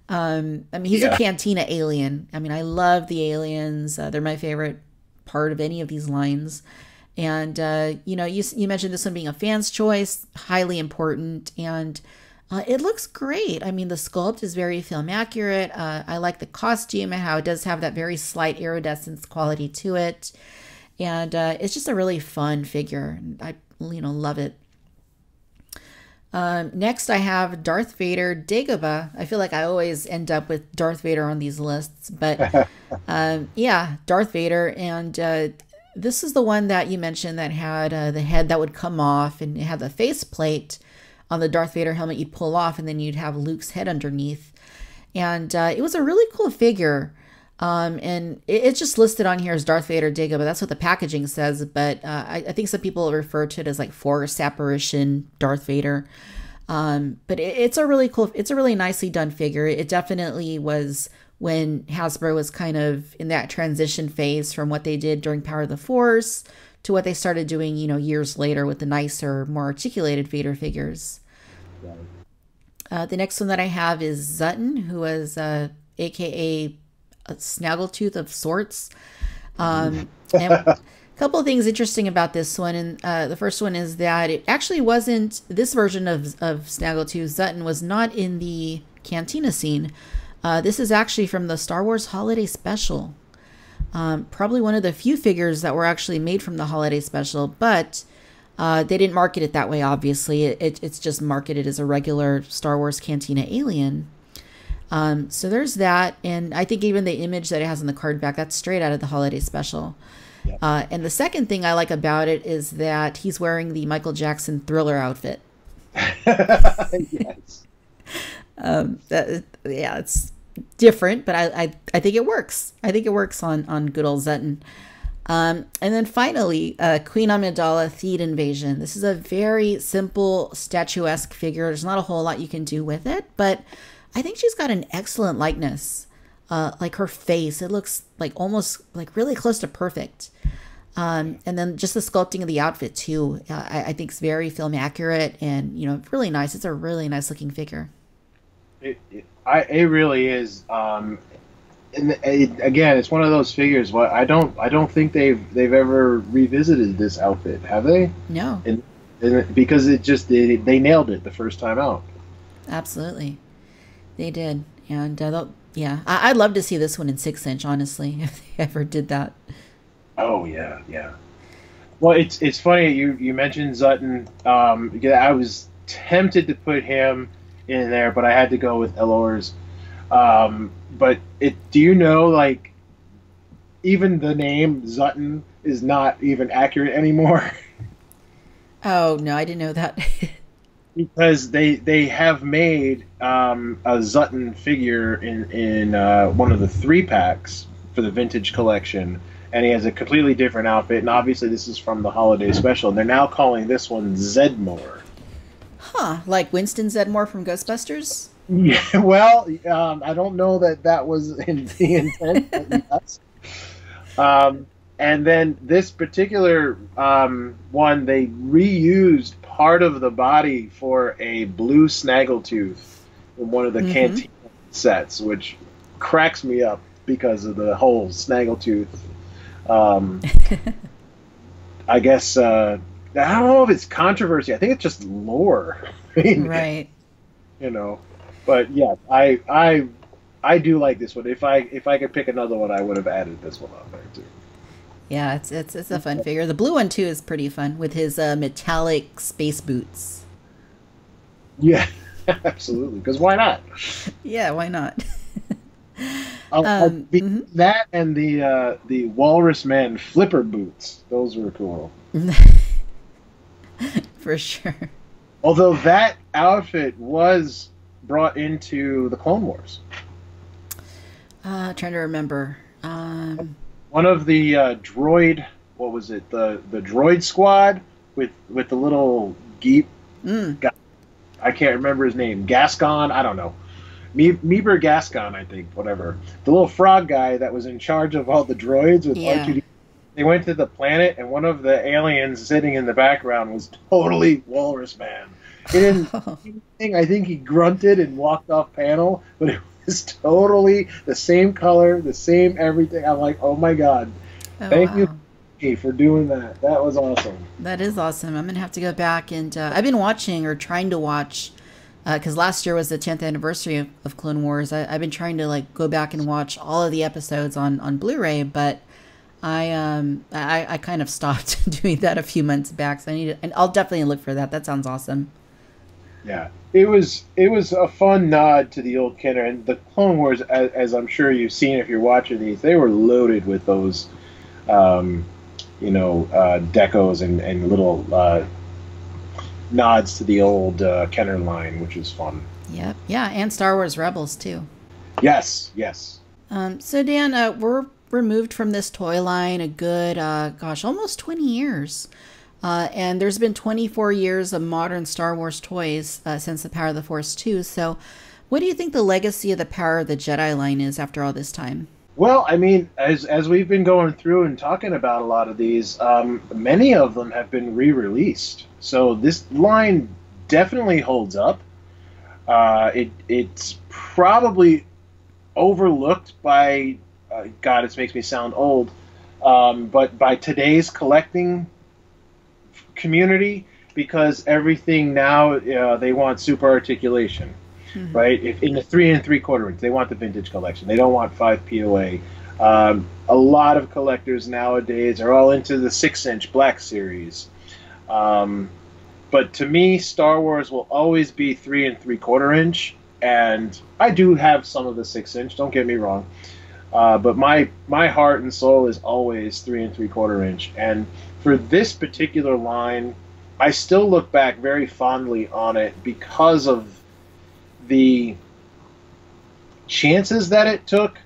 I mean, he's a Cantina alien. I mean, I love the aliens. They're my favorite part of any of these lines. And, you know, you mentioned this one being a fan's choice, highly important. And it looks great. I mean, the sculpt is very film accurate. I like the costume and how it does have that very slight iridescence quality to it. And it's just a really fun figure. I, love it. Next, I have Darth Vader Dagobah. I feel like I always end up with Darth Vader on these lists, but yeah, Darth Vader. And this is the one that you mentioned that had the head that would come off, and it had the faceplate on the Darth Vader helmet you'd pull off, and then you'd have Luke's head underneath. And it was a really cool figure. And it's just listed on here as Darth Vader Dagobah. That's what the packaging says, but I think some people refer to it as like Force apparition Darth Vader. But it's a really cool, it's a really nicely done figure. It definitely was when Hasbro was kind of in that transition phase from what they did during Power of the Force to what they started doing, you know, years later with the nicer, more articulated Vader figures. The next one that I have is Sutton, who was aka a Snaggletooth of sorts. And a couple of things interesting about this one, and the first one is that it actually wasn't, this version of Snaggletooth, Sutton, was not in the Cantina scene. This is actually from the Star Wars Holiday Special. Probably one of the few figures that were actually made from the Holiday Special, but they didn't market it that way, obviously. It's just marketed as a regular Star Wars Cantina alien. So there's that, and I think even the image that it has on the card back, that's straight out of the Holiday Special. Yep. And the second thing I like about it is that he's wearing the Michael Jackson Thriller outfit. Yes. Yeah, it's different, but I think it works. I think it works on good old Sutton. And then finally, Queen Amidala Theed Invasion. This is a very simple statuesque figure. There's not a whole lot you can do with it, but I think she's got an excellent likeness. Like her face, it looks like almost like really close to perfect. And then just the sculpting of the outfit too, I think is very film accurate and, you know, really nice. It's a really nice looking figure. It really is. And again, it's one of those figures. What I don't think they've ever revisited this outfit, have they? No. And because it just they nailed it the first time out. Absolutely, they did. And yeah, I'd love to see this one in 6-inch, honestly, if they ever did that. Oh yeah, yeah. Well, it's funny you mentioned Sutton. I was tempted to put him in there, but I had to go with Elor's. But do you know, like, even the name Sutton is not even accurate anymore? Oh no, I didn't know that. Because they have made a Sutton figure in one of the 3-packs for the vintage collection, and he has a completely different outfit. And obviously, this is from the Holiday Special, and they're now calling this one Zedmore. Huh? Like Winston Zedmore from Ghostbusters? Yeah. Well, I don't know that was in the intent. But yes. And then this particular one, they reused part of the body for a blue Snaggletooth in one of the Cantina sets, which cracks me up because of the whole Snaggletooth. I guess I don't know if it's controversy. I think it's just lore. I mean, right. You know, but yeah, I do like this one. If I could pick another one, I would have added this one on there too. Yeah, it's a fun figure. The blue one too is pretty fun with his metallic space boots. Yeah, absolutely. Because why not? Yeah, why not? That and the Walrus Man flipper boots. Those were cool. For sure. Although that outfit was brought into the Clone Wars. Trying to remember. One of the droid, what was it? The droid squad with the little geep. Guy. I can't remember his name. Gascon? I don't know. Meeber Gascon, I think. Whatever. The little frog guy that was in charge of all the droids with R2D. They went to the planet, and one of the aliens sitting in the background was totally Walrus Man. He didn't do anything. I think he grunted and walked off panel, but it was totally the same color, the same everything. I'm like, oh my god. Thank you for doing that. That was awesome. That is awesome. I'm going to have to go back and I've been watching or trying to watch because last year was the 10th anniversary of Clone Wars. I've been trying to like go back and watch all of the episodes on Blu-ray, but I kind of stopped doing that a few months back. So I need to, and I'll definitely look for that. That sounds awesome. Yeah, it was a fun nod to the old Kenner, and the Clone Wars, as I'm sure you've seen if you're watching these, they were loaded with those, decos and little nods to the old Kenner line, which is fun. Yep, yeah, and Star Wars Rebels too. Yes, yes. So Dan, we're removed from this toy line a good, almost 20 years. And there's been 24 years of modern Star Wars toys since The Power of the Force 2. So what do you think the legacy of the Power of the Jedi line is after all this time? Well, I mean, as we've been going through and talking about a lot of these, many of them have been re-released. So this line definitely holds up. It's probably overlooked by, God, it makes me sound old, but by today's collecting community, because everything now, they want super articulation. Right? If in the 3 3/4 inch, they want the vintage collection. They don't want 5 POA. A lot of collectors nowadays are all into the 6-inch Black Series. But to me, Star Wars will always be 3 3/4 inch, and I do have some of the 6-inch. Don't get me wrong, but my heart and soul is always 3 3/4 inch. And for this particular line, I still look back very fondly on it because of the chances that it took,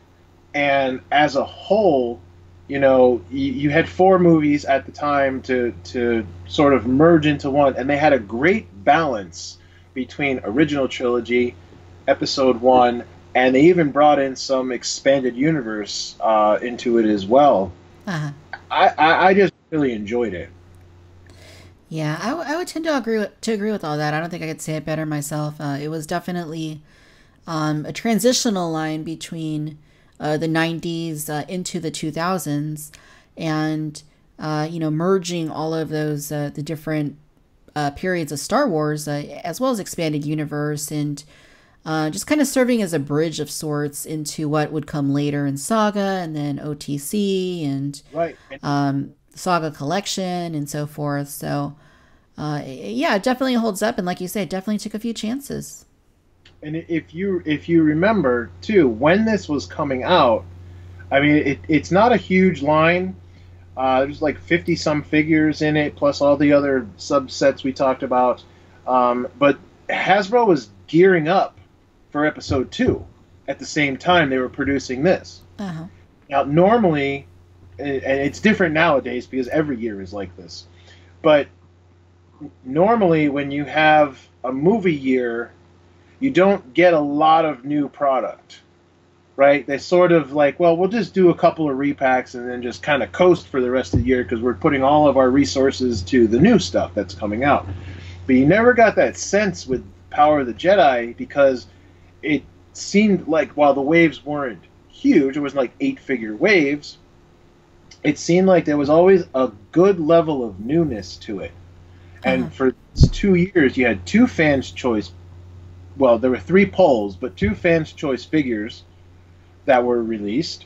and as a whole, you had 4 movies at the time to sort of merge into one, and they had a great balance between original trilogy, episode 1, and they even brought in some expanded universe into it as well. I just really enjoyed it. Yeah, I would tend to agree with all that. I don't think I could say it better myself. It was definitely a transitional line between the 90s into the 2000s, and merging all of those the different periods of Star Wars, as well as expanded universe, and just kind of serving as a bridge of sorts into what would come later in Saga, and then OTC, and right. Saga Collection, and so forth. So yeah, it definitely holds up, and like you say, it definitely took a few chances. And if you remember too, when this was coming out, I mean, it's not a huge line. There's like 50 some figures in it, plus all the other subsets we talked about. But Hasbro was gearing up for episode 2 at the same time they were producing this. Now, normally, and it's different nowadays because every year is like this, but normally when you have a movie year, you don't get a lot of new product, right? They sort of like, well, we'll just do a couple of repacks and then just kind of coast for the rest of the year because we're putting all of our resources to the new stuff that's coming out. But you never got that sense with Power of the Jedi, because it seemed like while the waves weren't huge, it was like 8-figure waves, it seemed like there was always a good level of newness to it. And for 2 years, you had 2 fans' choice. Well, there were 3 polls, but 2 fans' choice figures that were released,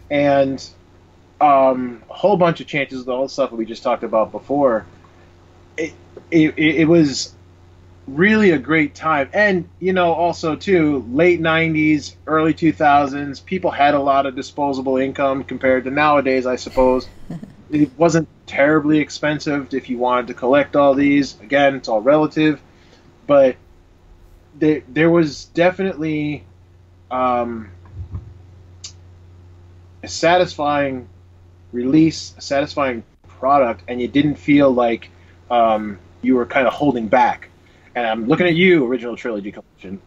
and a whole bunch of chances with all the stuff that we just talked about before. It was really a great time. And, also, too, late 90s, early 2000s, people had a lot of disposable income compared to nowadays, I suppose. It wasn't terribly expensive if you wanted to collect all these. Again, it's all relative. But there was definitely a satisfying release, a satisfying product, and you didn't feel like you were kind of holding back. And I'm looking at you, Original Trilogy Collection.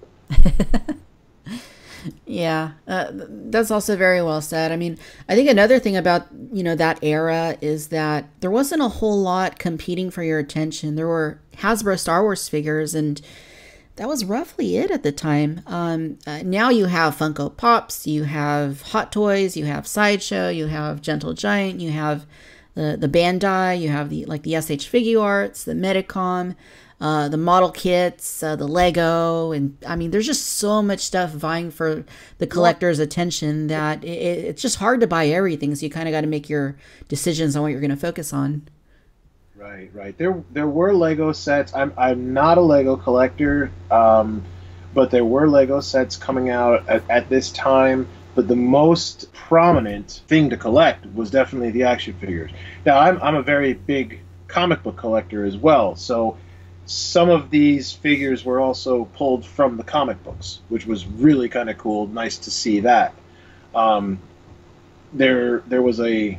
Yeah, that's also very well said. I mean, I think another thing about, that era is that there wasn't a whole lot competing for your attention. There were Hasbro Star Wars figures, and that was roughly it at the time. Now you have Funko Pops, you have Hot Toys, you have Sideshow, you have Gentle Giant, you have the Bandai, you have the SH Figure Arts, the Medicom, the model kits, the Lego, and I mean, there's just so much stuff vying for the collector's attention that it's just hard to buy everything. So you kind of got to make your decisions on what you're going to focus on. Right. There were Lego sets. I'm not a Lego collector, but there were Lego sets coming out at this time. But the most prominent thing to collect was definitely the action figures. Now, I'm a very big comic book collector as well, so some of these figures were also pulled from the comic books, which was really kind of cool. Nice to see that. There was a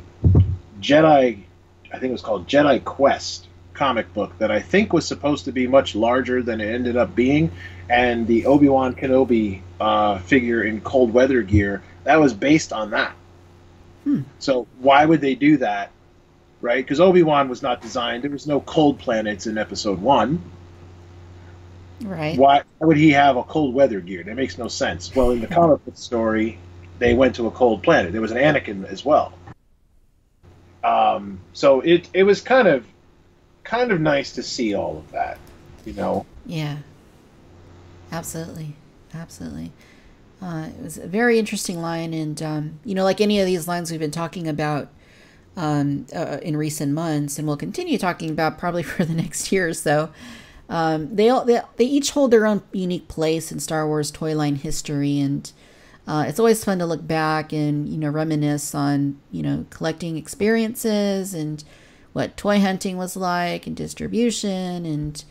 Jedi I think it was called Jedi Quest comic book that I think was supposed to be much larger than it ended up being, and the Obi-Wan Kenobi figure in cold weather gear, that was based on that. So why would they do that, right? Because Obi-Wan was not designed. There was no cold planets in Episode 1. Right. Why would he have a cold weather gear? That makes no sense. Well, in the comic book story, they went to a cold planet. There was an Anakin as well. So it was kind of nice to see all of that, you know? Yeah. Absolutely. It was a very interesting line, and you know, like any of these lines we've been talking about in recent months, and we'll continue talking about probably for the next year or so. They each hold their own unique place in Star Wars toy line history, and it's always fun to look back and, you know, reminisce on, you know, collecting experiences and what toy hunting was like and distribution, and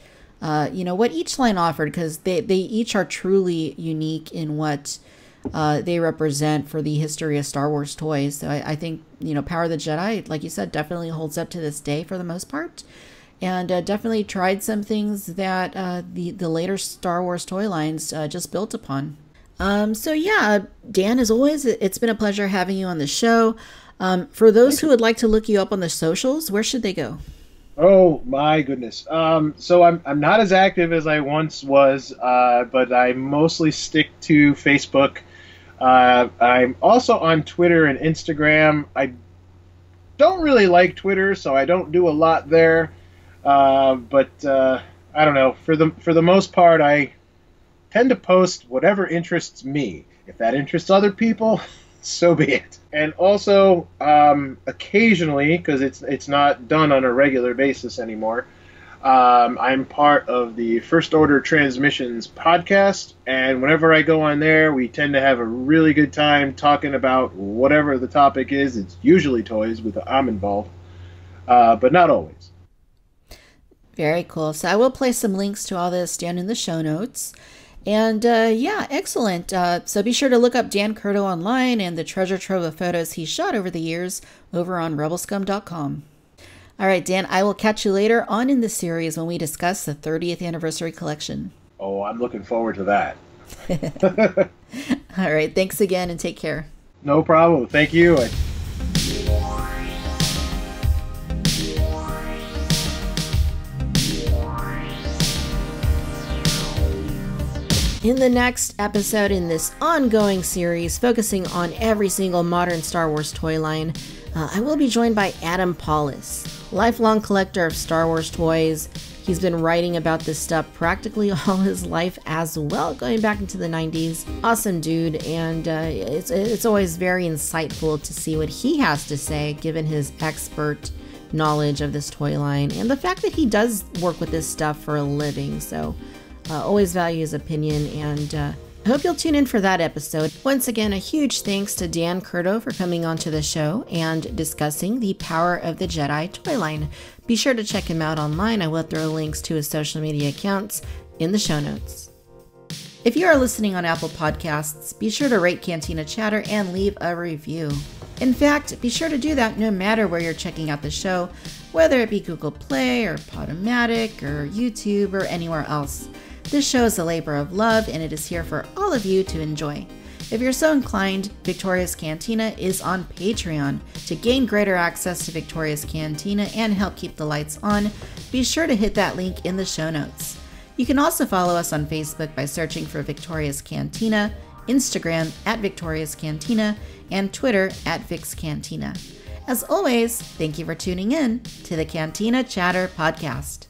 you know, what each line offered, because they each are truly unique in what they represent for the history of Star Wars toys. So I think, you know, Power of the Jedi, like you said, definitely holds up to this day for the most part, and definitely tried some things that the later Star Wars toy lines just built upon. So yeah, Dan, as always, it's been a pleasure having you on the show. For those who would like to look you up on the socials, where should they go? Oh my goodness. So I'm not as active as I once was, but I mostly stick to Facebook. I'm also on Twitter and Instagram. I don't really like Twitter, so I don't do a lot there. But I don't know. For the most part, I tend to post whatever interests me. If that interests other people, so be it. And also, occasionally, because it's not done on a regular basis anymore, I'm part of the First Order Transmissions podcast, and whenever I go on there, we tend to have a really good time talking about whatever the topic is. It's usually toys with I'm involved, but not always. Very cool. So I will place some links to all this down in the show notes. And yeah, excellent. So be sure to look up Dan Curto online and the treasure trove of photos he shot over the years over on Rebelscum.com. All right, Dan, I will catch you later on in the series when we discuss the 30th anniversary collection. Oh, I'm looking forward to that. All right, thanks again and take care. No problem. Thank you. In the next episode in this ongoing series focusing on every single modern Star Wars toy line, I will be joined by Adam Paulus, lifelong collector of Star Wars toys. He's been writing about this stuff practically all his life as well, going back into the 90s. Awesome dude, and it's always very insightful to see what he has to say, given his expert knowledge of this toy line and the fact that he does work with this stuff for a living. So always value his opinion, and I hope you'll tune in for that episode. Once again, a huge thanks to Dan Curto for coming onto the show and discussing the Power of the Jedi toy line. Be sure to check him out online. I will throw links to his social media accounts in the show notes. If you are listening on Apple Podcasts, be sure to rate Cantina Chatter and leave a review. In fact, be sure to do that no matter where you're checking out the show, whether it be Google Play or Podomatic or YouTube or anywhere else. This show is a labor of love, and it is here for all of you to enjoy. If you're so inclined, Victoria's Cantina is on Patreon. To gain greater access to Victoria's Cantina and help keep the lights on, be sure to hit that link in the show notes. You can also follow us on Facebook by searching for Victoria's Cantina, Instagram at Victoria's Cantina, and Twitter at Vic's Cantina. As always, thank you for tuning in to the Cantina Chatter podcast.